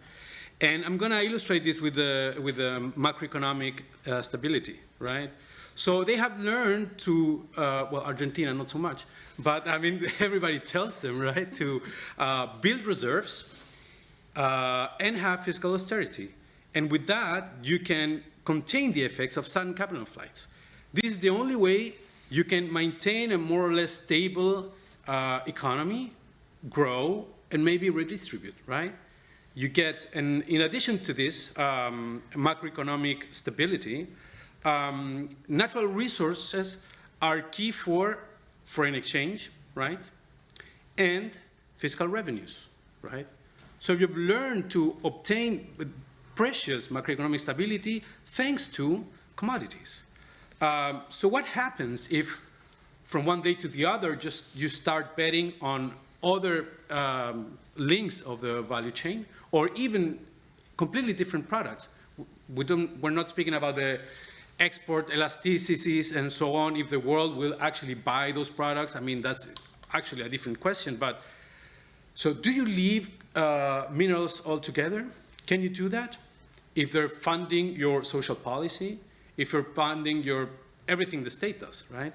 And I'm going to illustrate this with the macroeconomic stability, right? So they have learned to, well, Argentina not so much, but I mean, everybody tells them, right, to build reserves and have fiscal austerity. And with that, you can contain the effects of sudden capital flights. This is the only way you can maintain a more or less stable economy, grow, and maybe redistribute, right? You get, and in addition to this macroeconomic stability, natural resources are key for foreign exchange, right? And fiscal revenues, right? So you've learned to obtain precious macroeconomic stability thanks to commodities. So what happens if from one day to the other, just you start betting on other links of the value chain, or even completely different products? We're not speaking about the export elasticities and so on, if the world will actually buy those products. I mean, that's actually a different question. But so do you leave minerals altogether? Can you do that? If they're funding your social policy, if you're funding your everything the state does, right?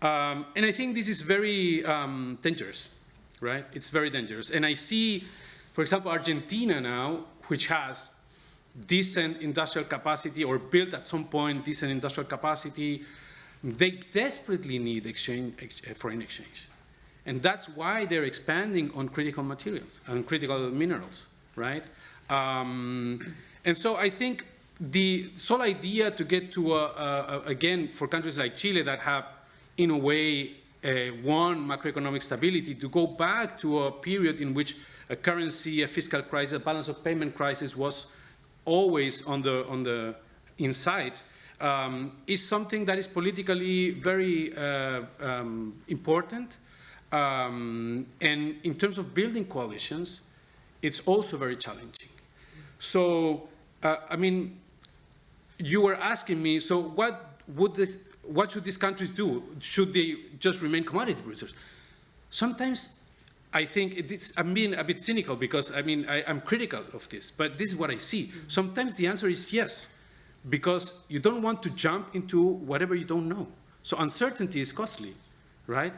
And I think this is very dangerous, right? It's very dangerous. And I see, for example, Argentina now, which has decent industrial capacity, or built at some point decent industrial capacity, they desperately need foreign exchange. And that's why they're expanding on critical materials and critical minerals, right? And so I think the sole idea to get to, again, for countries like Chile that have, in a way, one macroeconomic stability, to go back to a period in which a currency, a fiscal crisis, a balance of payment crisis was always on the inside, is something that is politically very important. And in terms of building coalitions, it's also very challenging. So, I mean, you were asking me, so what should these countries do? Should they just remain commodity producers? Sometimes I think I'm being a bit cynical because, I mean, I'm critical of this, but this is what I see. Sometimes the answer is yes, because you don't want to jump into whatever you don't know. So uncertainty is costly, right?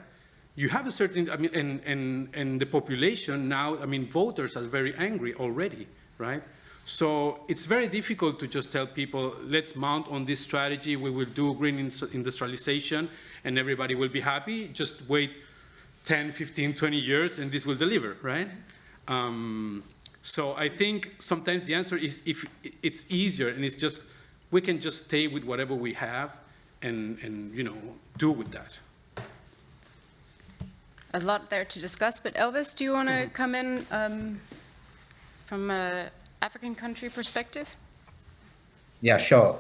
You have a certain, I mean, and the population now, I mean, voters are very angry already, right? So it's very difficult to just tell people, let's mount on this strategy, we will do green industrialization, and everybody will be happy. Just wait 10, 15, 20 years, and this will deliver, right? So I think sometimes the answer is if it's easier, and it's just, we can just stay with whatever we have and you know, do with that. A lot there to discuss, but Elvis, do you want to come in from an African country perspective? Yeah, sure.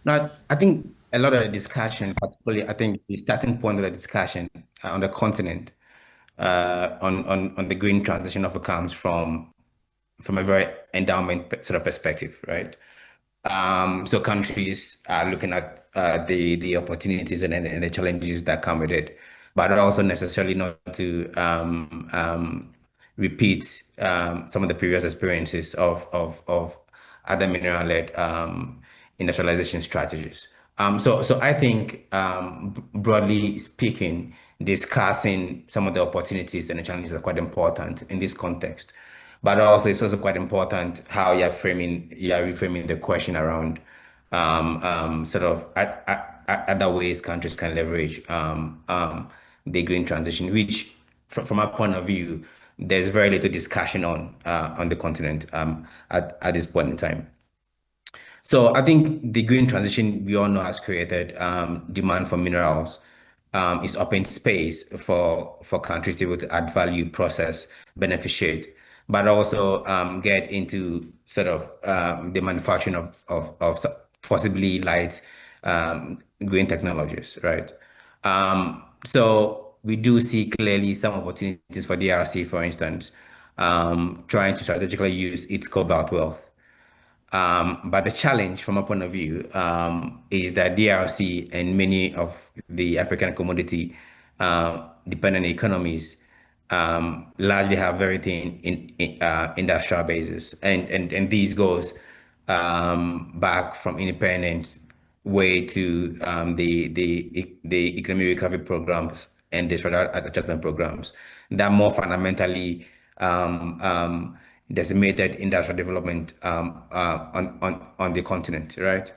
Now, I think a lot of the discussion, particularly, I think the starting point of the discussion on the continent on the green transition often comes from a very endowment sort of perspective, right? So countries are looking at the opportunities and the challenges that come with it, but also necessarily not to repeat some of the previous experiences of other mineral-led industrialization strategies. So I think, broadly speaking, discussing some of the opportunities and the challenges are quite important in this context. But also, it's also quite important how you're reframing the question around sort of other ways countries can leverage the green transition, which, from our point of view, there's very little discussion on the continent at this point in time. So I think the green transition, we all know, has created demand for minerals. It's opened space for countries to be able to add value, process, beneficiate, but also get into sort of the manufacturing of possibly light green technologies, right? So we do see clearly some opportunities for DRC, for instance, trying to strategically use its cobalt wealth. But the challenge from a point of view is that DRC and many of the African commodity dependent economies largely have very thin industrial bases, and these goes back from independence way to the economic recovery programs and the structural adjustment programs that more fundamentally decimated industrial development on the continent, right?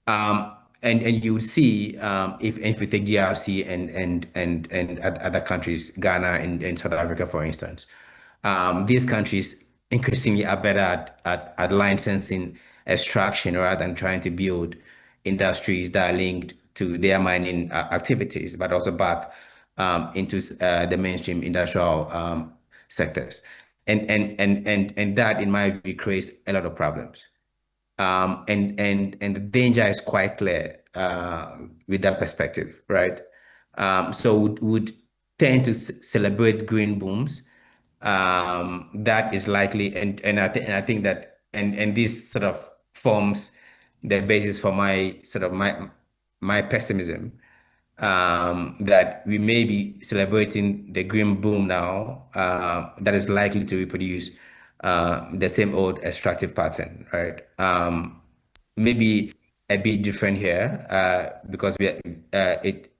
And you see, if we take DRC and other countries, Ghana and South Africa, for instance, these countries increasingly are better at licensing extraction rather than trying to build industries that are linked to their mining activities, but also back into the mainstream industrial sectors. And that, in my view, creates a lot of problems. And the danger is quite clear with that perspective, right? So would tend to celebrate green booms. That is likely, and I think that and this sort of forms the basis for my sort of my pessimism, that we may be celebrating the green boom now, that is likely to reproduce the same old extractive pattern, right? Maybe a bit different here because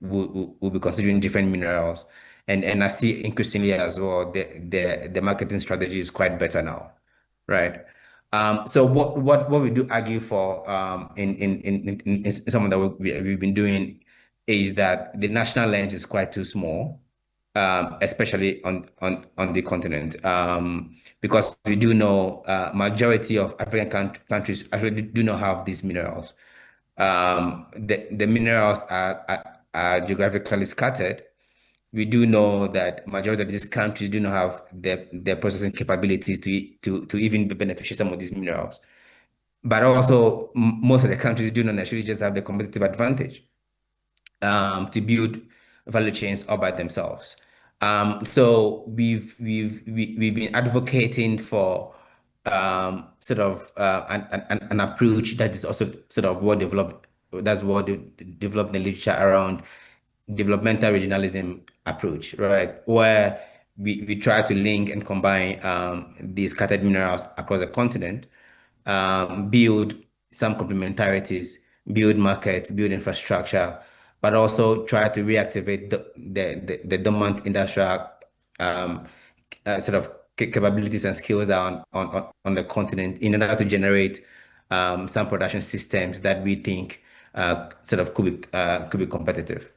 we'll be considering different minerals, and I see increasingly as well the marketing strategy is quite better now, right? So what we do argue for in some of the work we've been doing is that the national lens is quite too small, especially on the continent, because we do know majority of African countries actually do not have these minerals. The minerals are geographically scattered. We do know that majority of these countries do not have the processing capabilities to even beneficiate some of these minerals. But also, most of the countries do not necessarily just have the competitive advantage to build value chains all by themselves. So we've been advocating for sort of an approach that is also sort of what developed. That's what developed the literature around developmental regionalism approach, right? Where we try to link and combine these scattered minerals across the continent, build some complementarities, build markets, build infrastructure, but also try to reactivate the dormant industrial sort of capabilities and skills on the continent in order to generate some production systems that we think sort of could be competitive.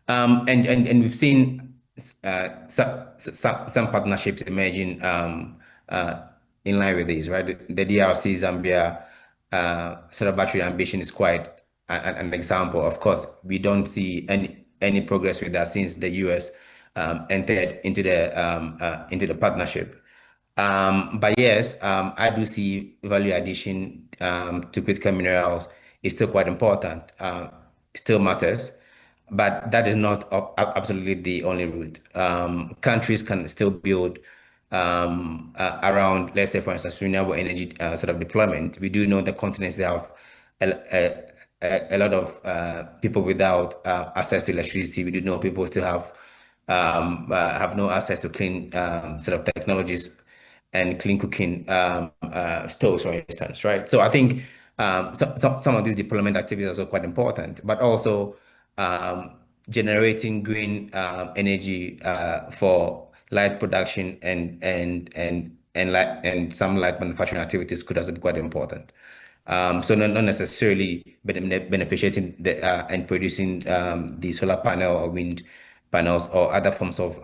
And we've seen some partnerships emerging in line with these, right? The DRC Zambia sort of battery ambition is quite an example. Of course, we don't see any progress with that since the US entered into the partnership. But yes, I do see value addition to critical minerals is still quite important. Still matters. But that is not absolutely the only route. Countries can still build around, let's say, for instance, renewable energy sort of deployment. We do know the continents, they have a lot of people without access to electricity. We do know people still have have no access to clean sort of technologies and clean cooking stoves, for instance, right? So I think some of these deployment activities are also quite important, but also generating green energy for light production and some light manufacturing activities could also be quite important. So not necessarily beneficiating and producing the solar panel or wind panels or other forms of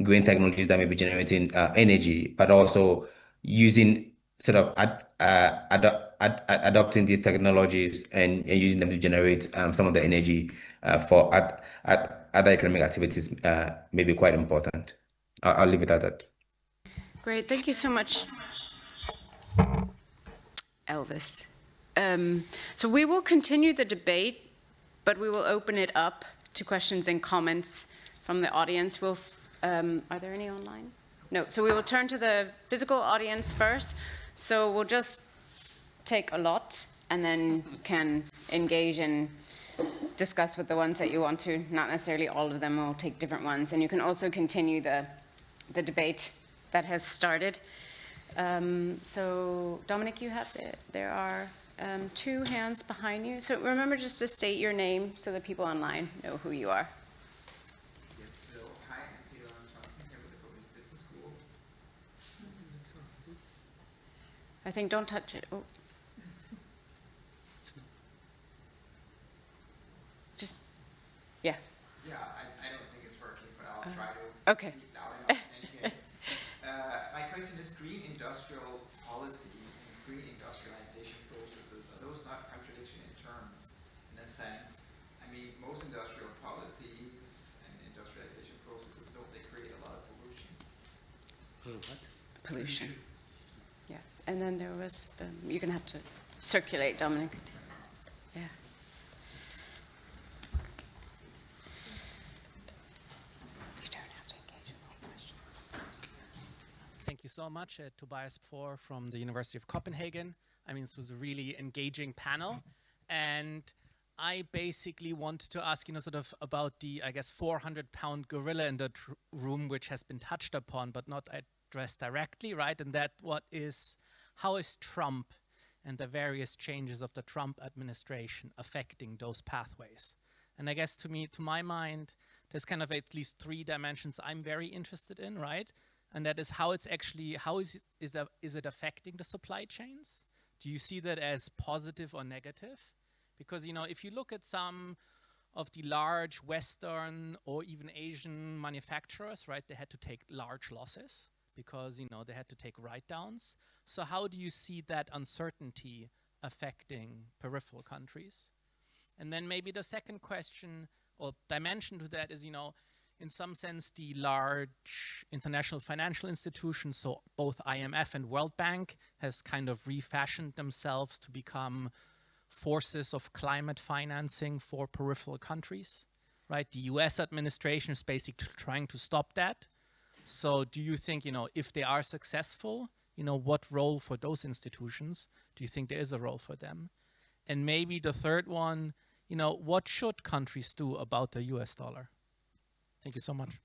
green technologies that may be generating energy, but also using sort of adopting these technologies and using them to generate some of the energy for other economic activities may be quite important. I'll leave it at that. Great, thank you so much, Elvis. So we will continue the debate, but we will open it up to questions and comments from the audience. Are there any online? No, so we will turn to the physical audience first. So we'll just take a lot and then can engage and discuss with the ones that you want to. Not necessarily all of them, we'll take different ones. And you can also continue the debate that has started. So Dominic, you have there are 2 hands behind you. So remember just to state your name so that people online know who you are. Yes, so hi, I'm Peter Johnson here with the Copenhagen Business School. I think don't touch it. Oh. Just, yeah. Yeah, I don't think it's working, but I'll try to Okay. speak loud enough in any case. My question is green industrial policy and green industrialization processes, are those not contradiction in terms, in a sense? I mean, most industrial policies and industrialization processes, don't they create a lot of pollution? What? Pollution. Yeah, and then there was, you're going to have to circulate, Dominic. Yeah. You don't have to engage in all questions. Thank you so much, Tobias Poor from the University of Copenhagen. I mean, this was a really engaging panel. And I basically wanted to ask, sort of about the, I guess, 400-pound gorilla in the room, which has been touched upon, but not addressed directly, right? And that how is Trump and the various changes of the Trump administration affecting those pathways? And I guess to my mind, there's kind of at least 3 dimensions I'm very interested in, right? And that is how it's actually, is it affecting the supply chains? Do you see that as positive or negative? Because, if you look at some of the large Western or even Asian manufacturers, right, they had to take large losses because, they had to take write-downs. So how do you see that uncertainty affecting peripheral countries? And then maybe the second question or dimension to that is, in some sense, the large international financial institutions, so both IMF and World Bank, has kind of refashioned themselves to become forces of climate financing for peripheral countries, right? The US administration is basically trying to stop that. So do you think, if they are successful, what role for those institutions? Do you think there is a role for them? And maybe the third one, what should countries do about the US dollar? Thank you so much.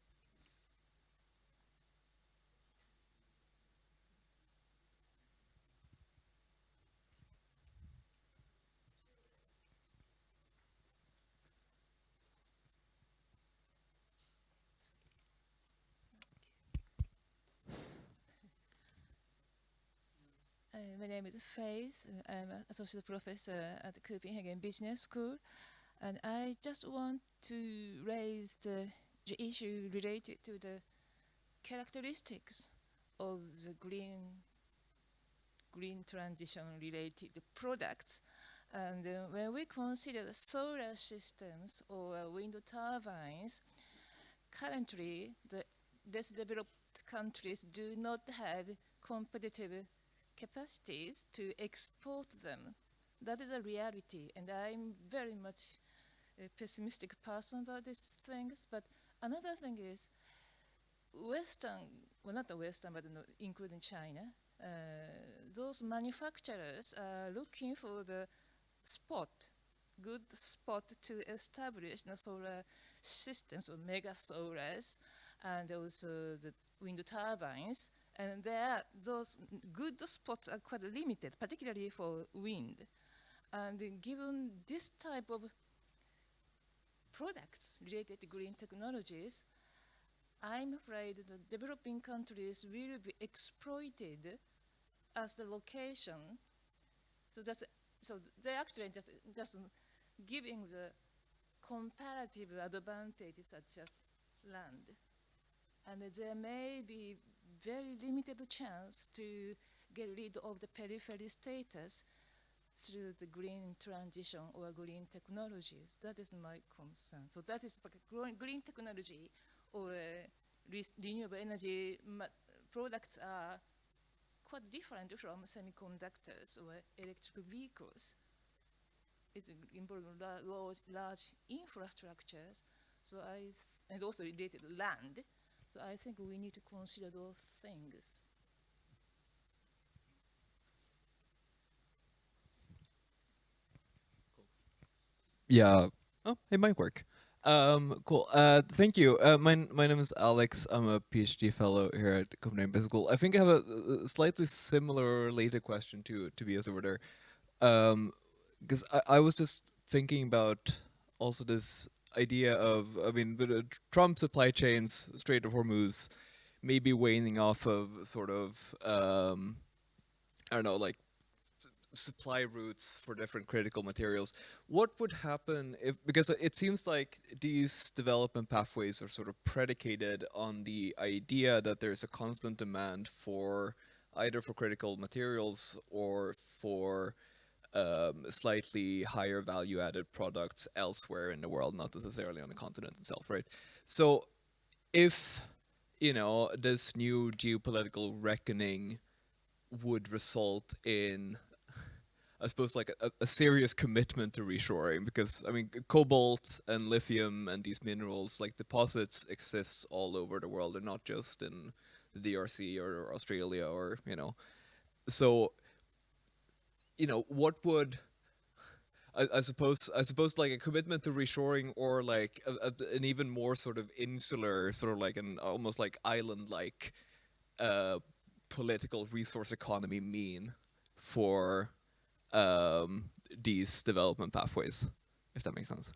My name is Faith. I'm an associate professor at the Copenhagen Business School. And I just want to raise the issue related to the characteristics of the green transition related products. And when we consider the solar systems or wind turbines, currently the less developed countries do not have competitive capacities to export them. That is a reality, and I'm very much a pessimistic person about these things. But another thing is, not the Western, but including China, those manufacturers are looking for the spot good spot to establish the solar systems or mega solars and also the wind turbines. And those good spots are quite limited, particularly for wind. And given this type of products related to green technologies, I'm afraid the developing countries will be exploited as the location. So they actually just giving the comparative advantages such as land. And there may be very limited chance to get rid of the periphery status through the green transition or green technologies. That is my concern. So that is green technology or renewable energy products are quite different from semiconductors or electric vehicles. It's involving large infrastructures, and also related to land. So I think we need to consider those things. Yeah. Oh, it might work. Cool. Thank you. My name is Alex. I'm a PhD fellow here at Copenhagen Business School. I think I have a slightly similar related question to Tobias over there. Because I was just thinking about also this idea of, I mean, the Trump supply chains, Strait of Hormuz, maybe waning off of sort of, I don't know, like supply routes for different critical materials. What would happen if, because it seems like these development pathways are sort of predicated on the idea that there's a constant demand for either for critical materials or for slightly higher value added products elsewhere in the world, not necessarily on the continent itself, right? So if, you know, this new geopolitical reckoning would result in, I suppose, like a serious commitment to reshoring, because I mean, cobalt and lithium and these minerals, like deposits, exist all over the world. They're not just in the DRC or Australia or, you know. So, you know, what would I suppose like a commitment to reshoring, or like an even more sort of insular, sort of like an almost like island like political resource economy mean for these development pathways, if that makes sense.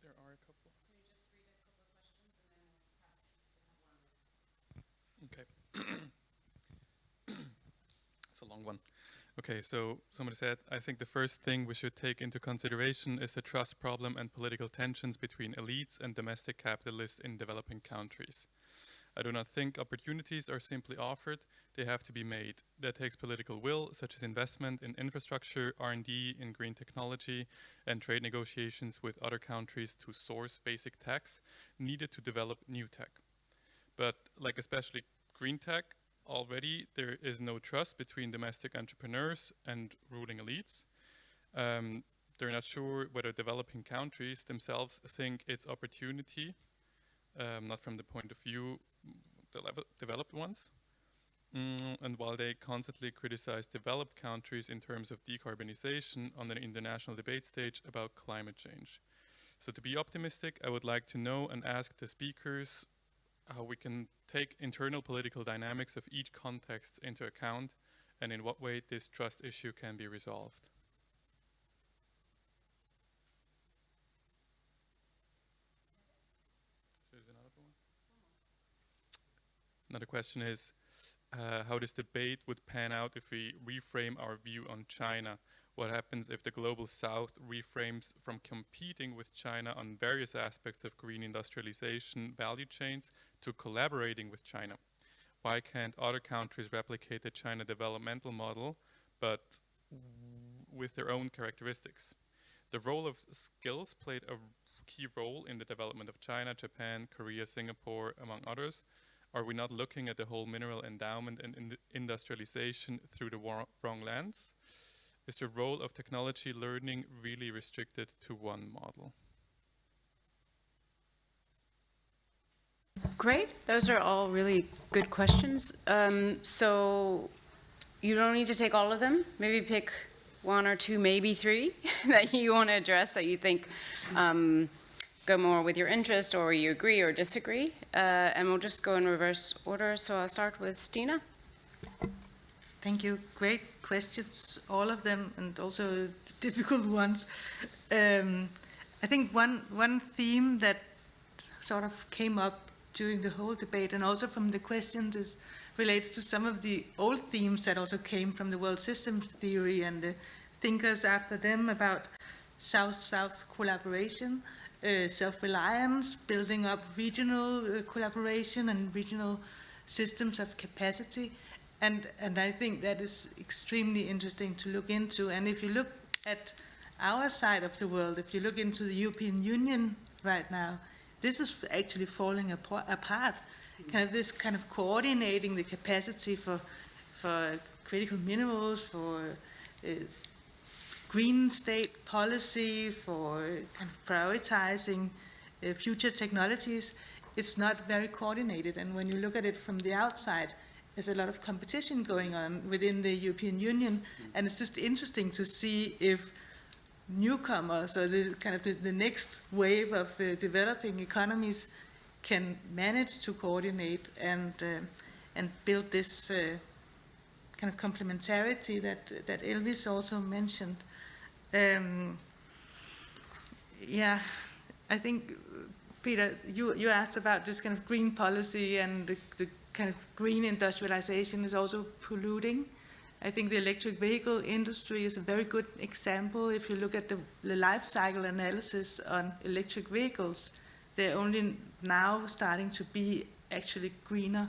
There are a couple. Okay. It's a long one. Okay, so somebody said, I think the first thing we should take into consideration is the trust problem and political tensions between elites and domestic capitalists in developing countries. I do not think opportunities are simply offered, they have to be made. That takes political will, such as investment in infrastructure, R&D in green technology, and trade negotiations with other countries to source basic techs needed to develop new tech. But like especially green tech, already there is no trust between domestic entrepreneurs and ruling elites. They're not sure whether developing countries themselves think it's opportunity, not from the point of view the developed ones. And while they constantly criticize developed countries in terms of decarbonization on the international debate stage about climate change. So to be optimistic, I would like to know and ask the speakers how we can take internal political dynamics of each context into account, and in what way this trust issue can be resolved. Another question is how this debate would pan out if we reframe our view on China. What happens if the global south reframes from competing with China on various aspects of green industrialization value chains to collaborating with China? Why can't other countries replicate the China developmental model, but with their own characteristics? The role of skills played a key role in the development of China, Japan, Korea, Singapore, among others. Are we not looking at the whole mineral endowment and industrialization through the wrong lens? Is the role of technology learning really restricted to one model? Great. Those are all really good questions. So you don't need to take all of them. Maybe pick one or two, maybe three that you want to address that you think go more with your interest, or you agree or disagree. And we'll just go in reverse order. So I'll start with Stina. Thank you. Great questions, all of them, and also difficult ones. I think one theme that sort of came up during the whole debate, and also from the questions, relates to some of the old themes that also came from the world systems theory and the thinkers after them about South-South collaboration, self-reliance, building up regional collaboration and regional systems of capacity. And I think that is extremely interesting to look into. And if you look at our side of the world, if you look into the European Union right now, this is actually falling apart. Kind of this kind of coordinating the capacity for critical minerals, for green state policy, for kind of prioritizing future technologies, it's not very coordinated. And when you look at it from the outside, there's a lot of competition going on within the European Union, and it's just interesting to see if newcomers, or the kind of the next wave of developing economies, can manage to coordinate and build this kind of complementarity that Elvis also mentioned. Yeah, I think, Peter, you asked about this kind of green policy, and the kind of green industrialization is also polluting. I think the electric vehicle industry is a very good example. If you look at the life cycle analysis on electric vehicles, they're only now starting to be actually greener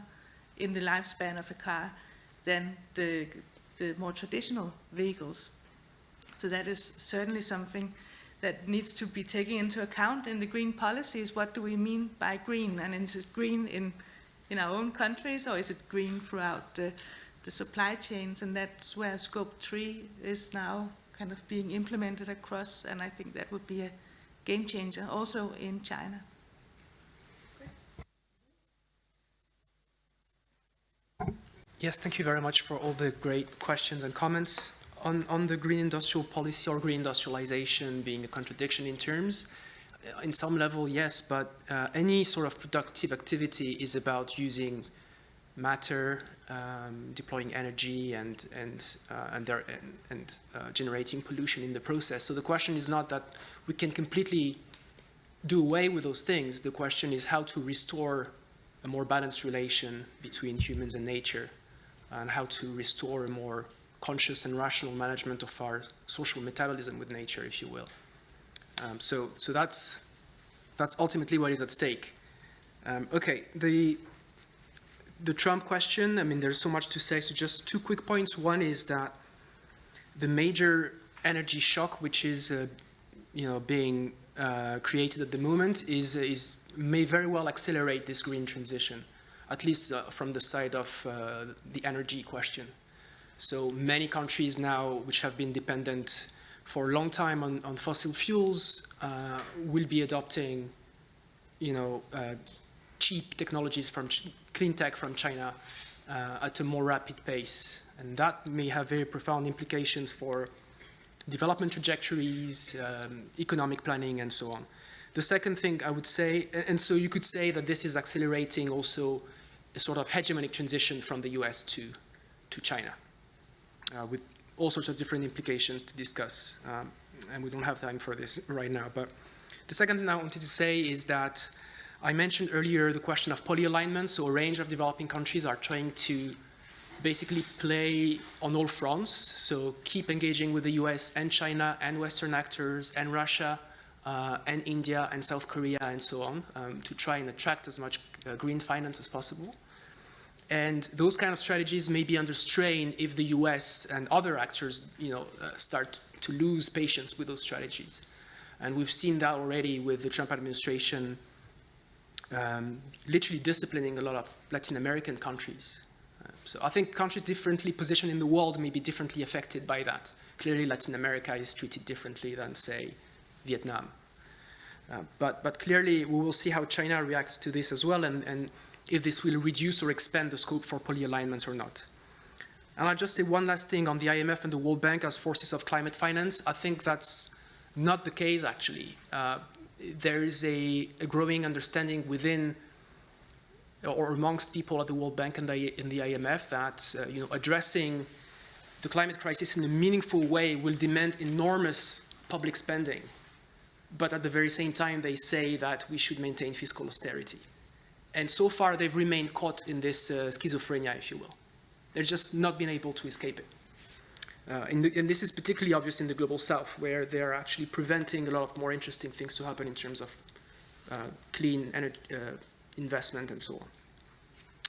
in the lifespan of a car than the more traditional vehicles. So that is certainly something that needs to be taken into account in the green policies. What do we mean by green? And is it green in our own countries, or is it green throughout the supply chains? And that's where Scope 3 is now kind of being implemented across, and I think that would be a game changer also in China. Yes, thank you very much for all the great questions and comments. On the green industrial policy or green industrialization being a contradiction in terms, in some level, yes, but any sort of productive activity is about using matter, deploying energy, and generating pollution in the process. So the question is not that we can completely do away with those things. The question is how to restore a more balanced relation between humans and nature, and how to restore a more conscious and rational management of our social metabolism with nature, if you will. So that's ultimately what is at stake. Okay, the Trump question, I mean, there's so much to say, so just two quick points. One is that the major energy shock, which is being created at the moment, may very well accelerate this green transition, at least from the side of the energy question. So many countries now, which have been dependent for a long time on fossil fuels, will be adopting, cheap technologies from cleantech from China at a more rapid pace, and that may have very profound implications for development trajectories, economic planning, and so on. The second thing I would say, and so you could say that this is accelerating also a sort of hegemonic transition from the US to China, with all sorts of different implications to discuss, and we don't have time for this right now. But the second thing I wanted to say is that I mentioned earlier the question of polyalignment. So a range of developing countries are trying to basically play on all fronts. So keep engaging with the US and China and Western actors and Russia and India and South Korea and so on, to try and attract as much green finance as possible. And those kind of strategies may be under strain if the US and other actors, start to lose patience with those strategies. And we've seen that already with the Trump administration literally disciplining a lot of Latin American countries. So I think countries differently positioned in the world may be differently affected by that. Clearly, Latin America is treated differently than, say, Vietnam. But clearly, we will see how China reacts to this as well, and if this will reduce or expand the scope for polyalignment or not. And I'll just say one last thing on the IMF and the World Bank as forces of climate finance. I think that's not the case, actually. There is a growing understanding within or amongst people at the World Bank and in the IMF that addressing the climate crisis in a meaningful way will demand enormous public spending. But at the very same time, they say that we should maintain fiscal austerity. And so far, they've remained caught in this schizophrenia, if you will. They've just not been able to escape it. And this is particularly obvious in the Global South, where they're actually preventing a lot of more interesting things to happen in terms of clean energy investment and so on.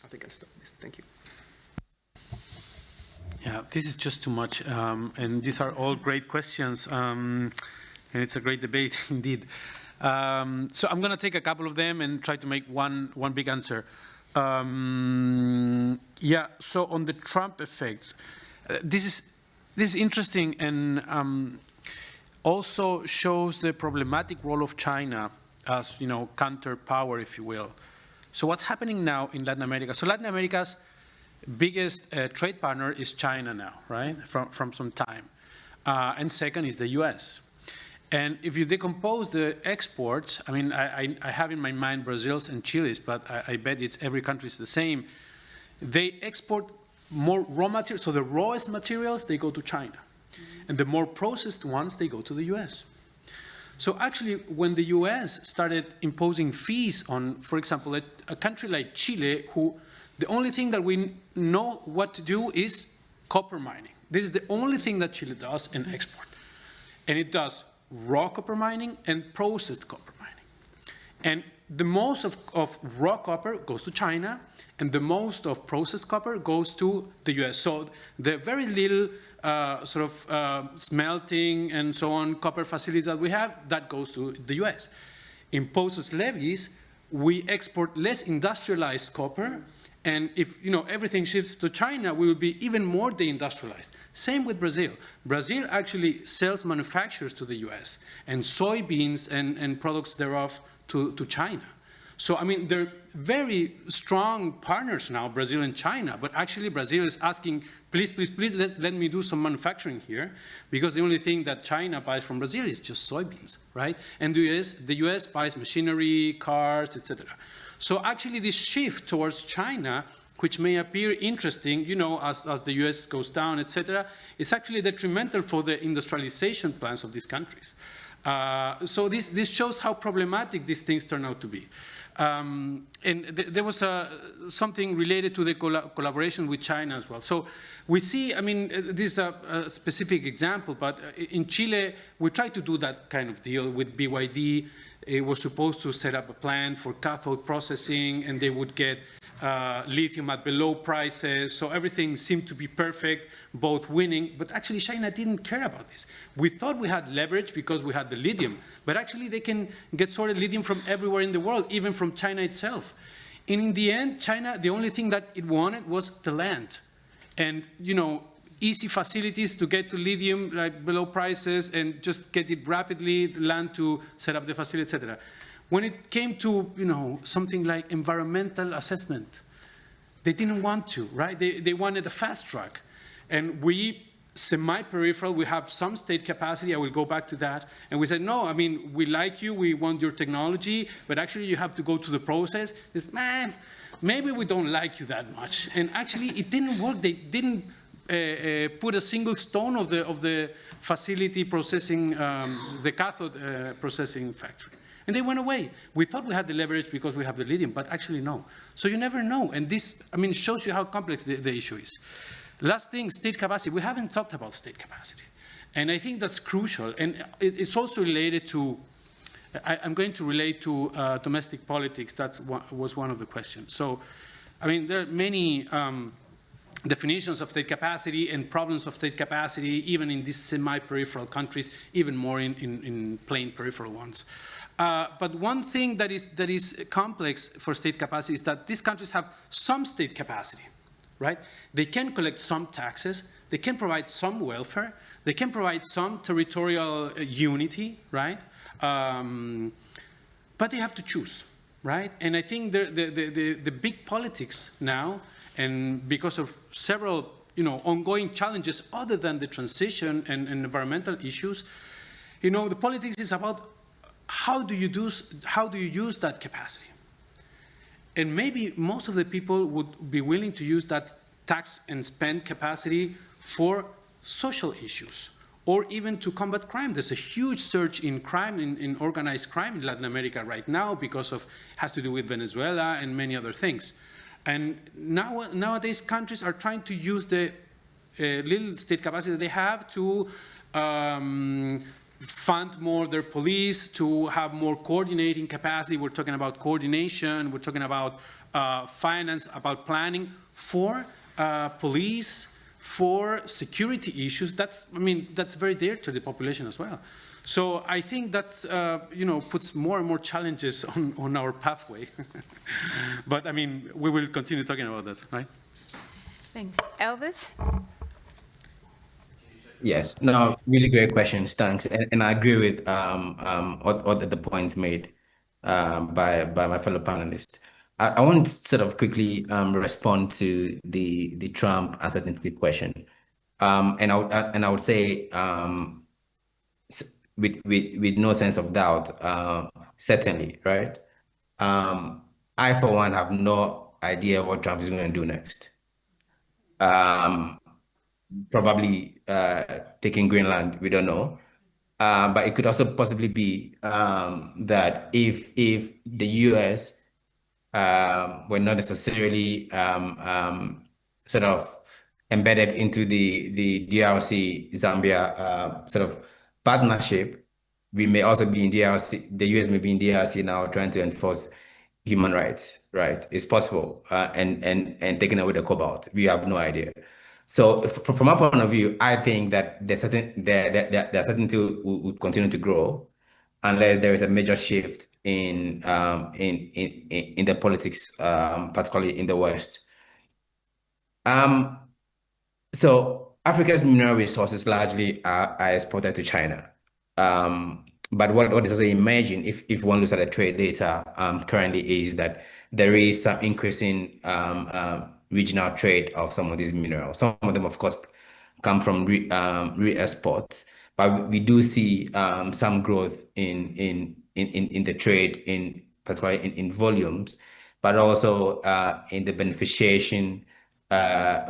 I think I'll stop this. Thank you. Yeah, this is just too much. And these are all great questions. And it's a great debate indeed. So I'm going to take a couple of them and try to make one big answer. Yeah, so on the Trump effect, this is interesting and also shows the problematic role of China as, counter power, if you will. So what's happening now in Latin America? So Latin America's biggest trade partner is China now, right? From some time. And second is the US. And if you decompose the exports, I mean, I have in my mind Brazil's and Chile's, but I bet it's every country is the same. They export more raw materials, so the rawest materials, they go to China. And the more processed ones, they go to the US. So actually, when the US started imposing fees on, for example, a country like Chile, who the only thing that we know what to do is copper mining. This is the only thing that Chile does in export. And it does raw copper mining and processed copper mining. And the most of raw copper goes to China, and the most of processed copper goes to the US. So the very little smelting and so on copper facilities that we have, that goes to the US. Imposes levies, we export less industrialized copper, and if everything shifts to China, we will be even more deindustrialized. Same with Brazil. Brazil actually sells manufacturers to the US and soybeans and products thereof to China. So, I mean, they're very strong partners now, Brazil and China, but actually Brazil is asking, please, please, please, let me do some manufacturing here, because the only thing that China buys from Brazil is just soybeans, right? And the US buys machinery, cars, etc. So actually this shift towards China, which may appear interesting, as the US goes down, etc., is actually detrimental for the industrialization plans of these countries. So this shows how problematic these things turn out to be. And there was something related to the collaboration with China as well. So we see, I mean, this is a specific example, but in Chile, we tried to do that kind of deal with BYD. It was supposed to set up a plant for cathode processing, and they would get lithium at below prices. So everything seemed to be perfect, both winning. But actually, China didn't care about this. We thought we had leverage because we had the lithium. But actually, they can get sorted lithium from everywhere in the world, even from China itself. And in the end, China, the only thing that it wanted was the land. And, easy facilities to get to lithium, like below prices, and just get it rapidly, the land to set up the facility, etc. When it came to, something like environmental assessment, they didn't want to, right? They wanted a fast track. And we, semi-peripheral, we have some state capacity, I will go back to that. And we said, no, I mean, we like you, we want your technology, but actually you have to go to the process. It's, maybe we don't like you that much. And actually it didn't work. They didn't put a single stone of the facility processing, the cathode processing factory. And they went away. We thought we had the leverage because we have the lithium, but actually no. So you never know. And this, I mean, shows you how complex the issue is. Last thing, state capacity. We haven't talked about state capacity. And I think that's crucial. And it's also related to, I'm going to relate to domestic politics. That was one of the questions. So, I mean, there are many definitions of state capacity and problems of state capacity, even in these semi-peripheral countries, even more in plain peripheral ones. But one thing that is complex for state capacity is that these countries have some state capacity, right? They can collect some taxes, they can provide some welfare, they can provide some territorial unity, right? But they have to choose, right? And I think the big politics now, and because of several ongoing challenges other than the transition and environmental issues, the politics is about how do you use that capacity? And maybe most of the people would be willing to use that tax and spend capacity for social issues, or even to combat crime. There's a huge surge in crime, in organized crime in Latin America right now because of, has to do with Venezuela and many other things. And nowadays countries are trying to use the little state capacity that they have to fund more their police, to have more coordinating capacity. We're talking about coordination, we're talking about finance, about planning for police, for security issues. That's very dear to the population as well. So I think that's, puts more and more challenges on our pathway. But we will continue talking about that, right? Thanks. Elvis? Yes, no, really great questions. Thanks, and I agree with all the points made by my fellow panelists. I want to sort of quickly respond to the Trump uncertainty question, and I would say with no sense of doubt, certainly, right? I for one have no idea what Trump is going to do next. Probably taking Greenland, we don't know. But it could also possibly be that if the US were not necessarily sort of embedded into the DRC Zambia sort of partnership, we may also be in DRC. The US may be in DRC now trying to enforce human rights. Right? It's possible, and taking away the cobalt. We have no idea. So from our point of view, I think that the certainty will continue to grow unless there is a major shift in the politics, particularly in the West. So Africa's mineral resources largely are exported to China. But what is also emerging, if one looks at the trade data currently, is that there is some increasing regional trade of some of these minerals. Some of them, of course, come from re-exports, but we do see some growth in the trade, particularly in volumes, but also in the beneficiation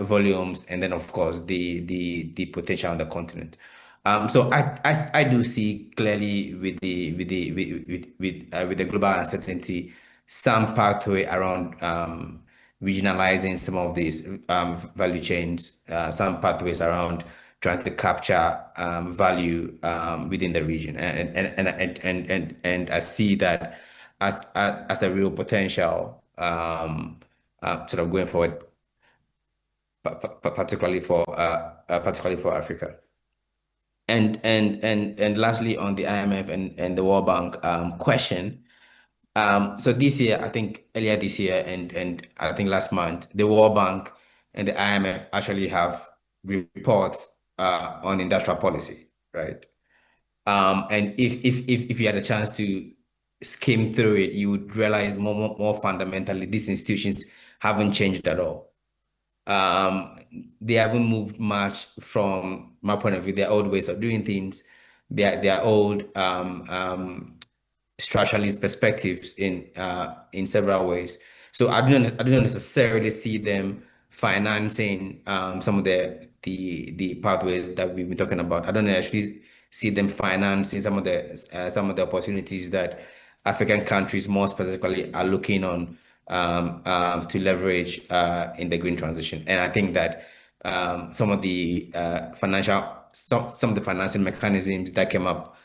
volumes, and then of course the potential on the continent. So I do see clearly with the global uncertainty some pathway around regionalizing some of these value chains, some pathways around trying to capture value within the region, and I see that as a real potential sort of going forward, particularly for Africa. And lastly, on the IMF and the World Bank question. So this year, I think earlier this year and I think last month, the World Bank and the IMF actually have reports on industrial policy, right? And if you had a chance to skim through it, you would realize more fundamentally these institutions haven't changed at all. They haven't moved much from my point of view, their old ways of doing things, their old structuralist perspectives in several ways. So I don't necessarily see them financing some of the pathways that we've been talking about. I don't actually see them financing some of the opportunities that African countries more specifically are looking on to leverage in the green transition. And I think that some of the financing mechanisms that came up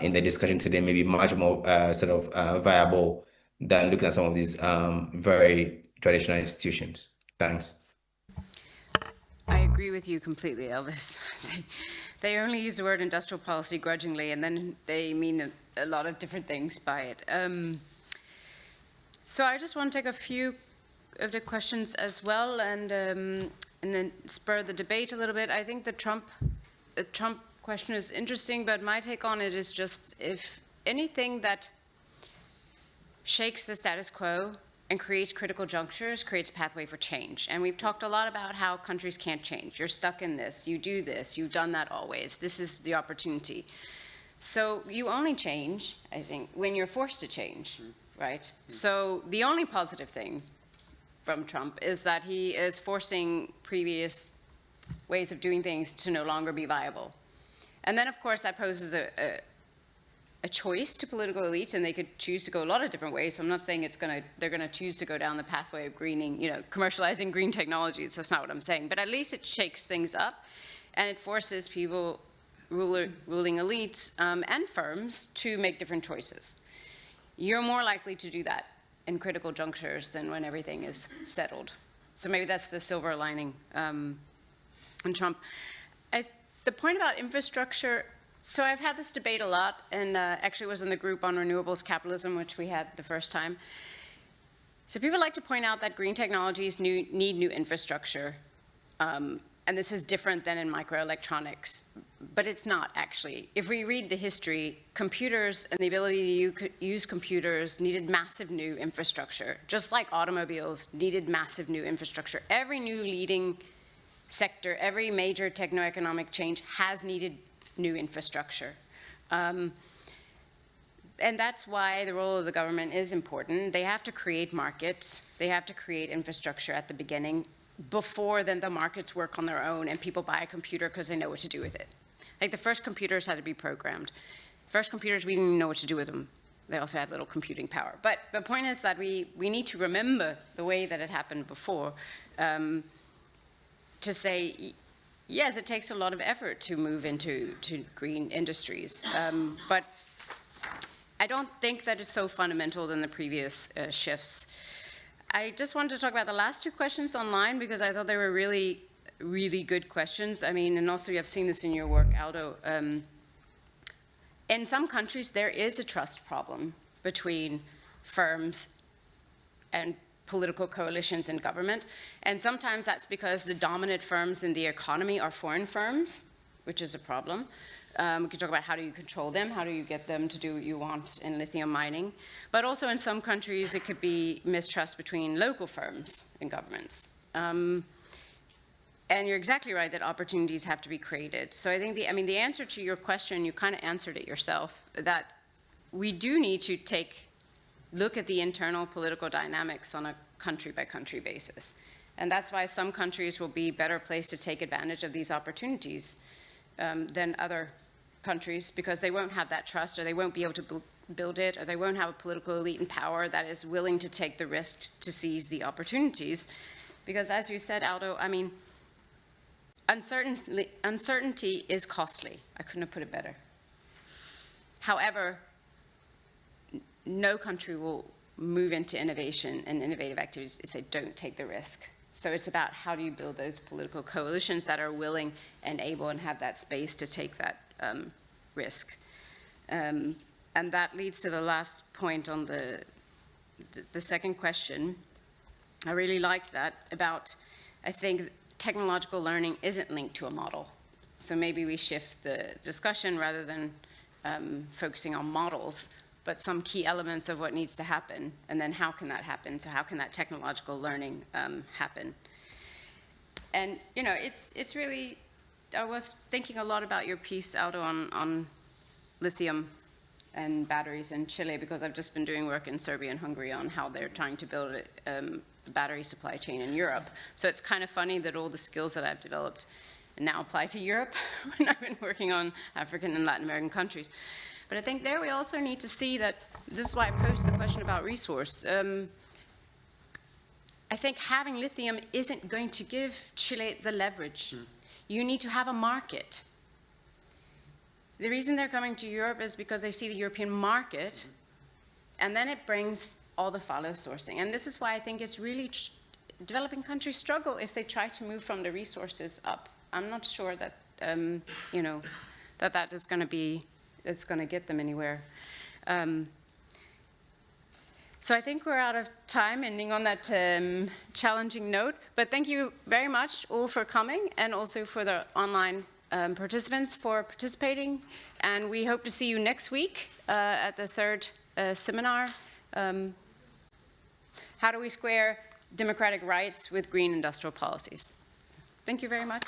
in the discussion today may be much more sort of viable than looking at some of these very traditional institutions. Thanks. I agree with you completely, Elvis. They only use the word industrial policy grudgingly, and then they mean a lot of different things by it. So I just want to take a few of the questions as well, and then spur the debate a little bit. I think the Trump question is interesting, but my take on it is just, if anything that shakes the status quo and creates critical junctures, creates a pathway for change. And we've talked a lot about how countries can't change. You're stuck in this, you do this, you've done that always. This is the opportunity. So you only change, I think, when you're forced to change, right? So the only positive thing from Trump is that he is forcing previous ways of doing things to no longer be viable. And then, of course, that poses a choice to political elites, and they could choose to go a lot of different ways. So I'm not saying they're gonna choose to go down the pathway of greening, commercializing green technologies. That's not what I'm saying. But at least it shakes things up, and it forces people, ruling elites and firms, to make different choices. You're more likely to do that in critical junctures than when everything is settled. So maybe that's the silver lining in Trump. The point about infrastructure, so I've had this debate a lot, and actually was in the group on renewables capitalism, which we had the first time. So people like to point out that green technologies need new infrastructure, and this is different than in microelectronics, but it's not actually. If we read the history, computers and the ability to use computers needed massive new infrastructure, just like automobiles needed massive new infrastructure. Every new leading sector, every major techno-economic change has needed new infrastructure. And that's why the role of the government is important. They have to create markets. They have to create infrastructure at the beginning, before then the markets work on their own and people buy a computer because they know what to do with it. Like the first computers had to be programmed. First computers, we didn't even know what to do with them. They also had little computing power. But the point is that we need to remember the way that it happened before, to say, yes, it takes a lot of effort to move into green industries, but I don't think that it's so fundamental than the previous shifts. I just wanted to talk about the last two questions online because I thought they were really, really good questions. I mean, and also you have seen this in your work, Aldo. In some countries, there is a trust problem between firms and political coalitions in government. And sometimes that's because the dominant firms in the economy are foreign firms, which is a problem. We could talk about how do you control them, how do you get them to do what you want in lithium mining. But also in some countries, it could be mistrust between local firms and governments. And you're exactly right that opportunities have to be created. So I think the answer to your question, you kind of answered it yourself, that we do need to look at the internal political dynamics on a country-by-country basis. And that's why some countries will be better placed to take advantage of these opportunities than other countries, because they won't have that trust, or they won't be able to build it, or they won't have a political elite in power that is willing to take the risk to seize the opportunities. Because as you said, Aldo, I mean, uncertainty is costly. I couldn't have put it better. However, no country will move into innovation and innovative activities if they don't take the risk. So it's about how do you build those political coalitions that are willing and able and have that space to take that risk. And that leads to the last point on the second question. I really liked that about, I think technological learning isn't linked to a model. So maybe we shift the discussion rather than focusing on models, but some key elements of what needs to happen, and then how can that happen? So how can that technological learning happen? And it's really, I was thinking a lot about your piece, Aldo, on lithium and batteries in Chile, because I've just been doing work in Serbia and Hungary on how they're trying to build a battery supply chain in Europe. So it's kind of funny that all the skills that I've developed now apply to Europe when I've been working on African and Latin American countries. But I think there we also need to see that, this is why I posed the question about resource. I think having lithium isn't going to give Chile the leverage. You need to have a market. The reason they're coming to Europe is because they see the European market, and then it brings all the follow sourcing. And this is why I think it's really, developing countries struggle if they try to move from the resources up. I'm not sure that, that is going to be, it's going to get them anywhere. So I think we're out of time, ending on that challenging note. But thank you very much all for coming, and also for the online participants for participating. And we hope to see you next week at the third seminar. How do we square democratic rights with green industrial policies? Thank you very much.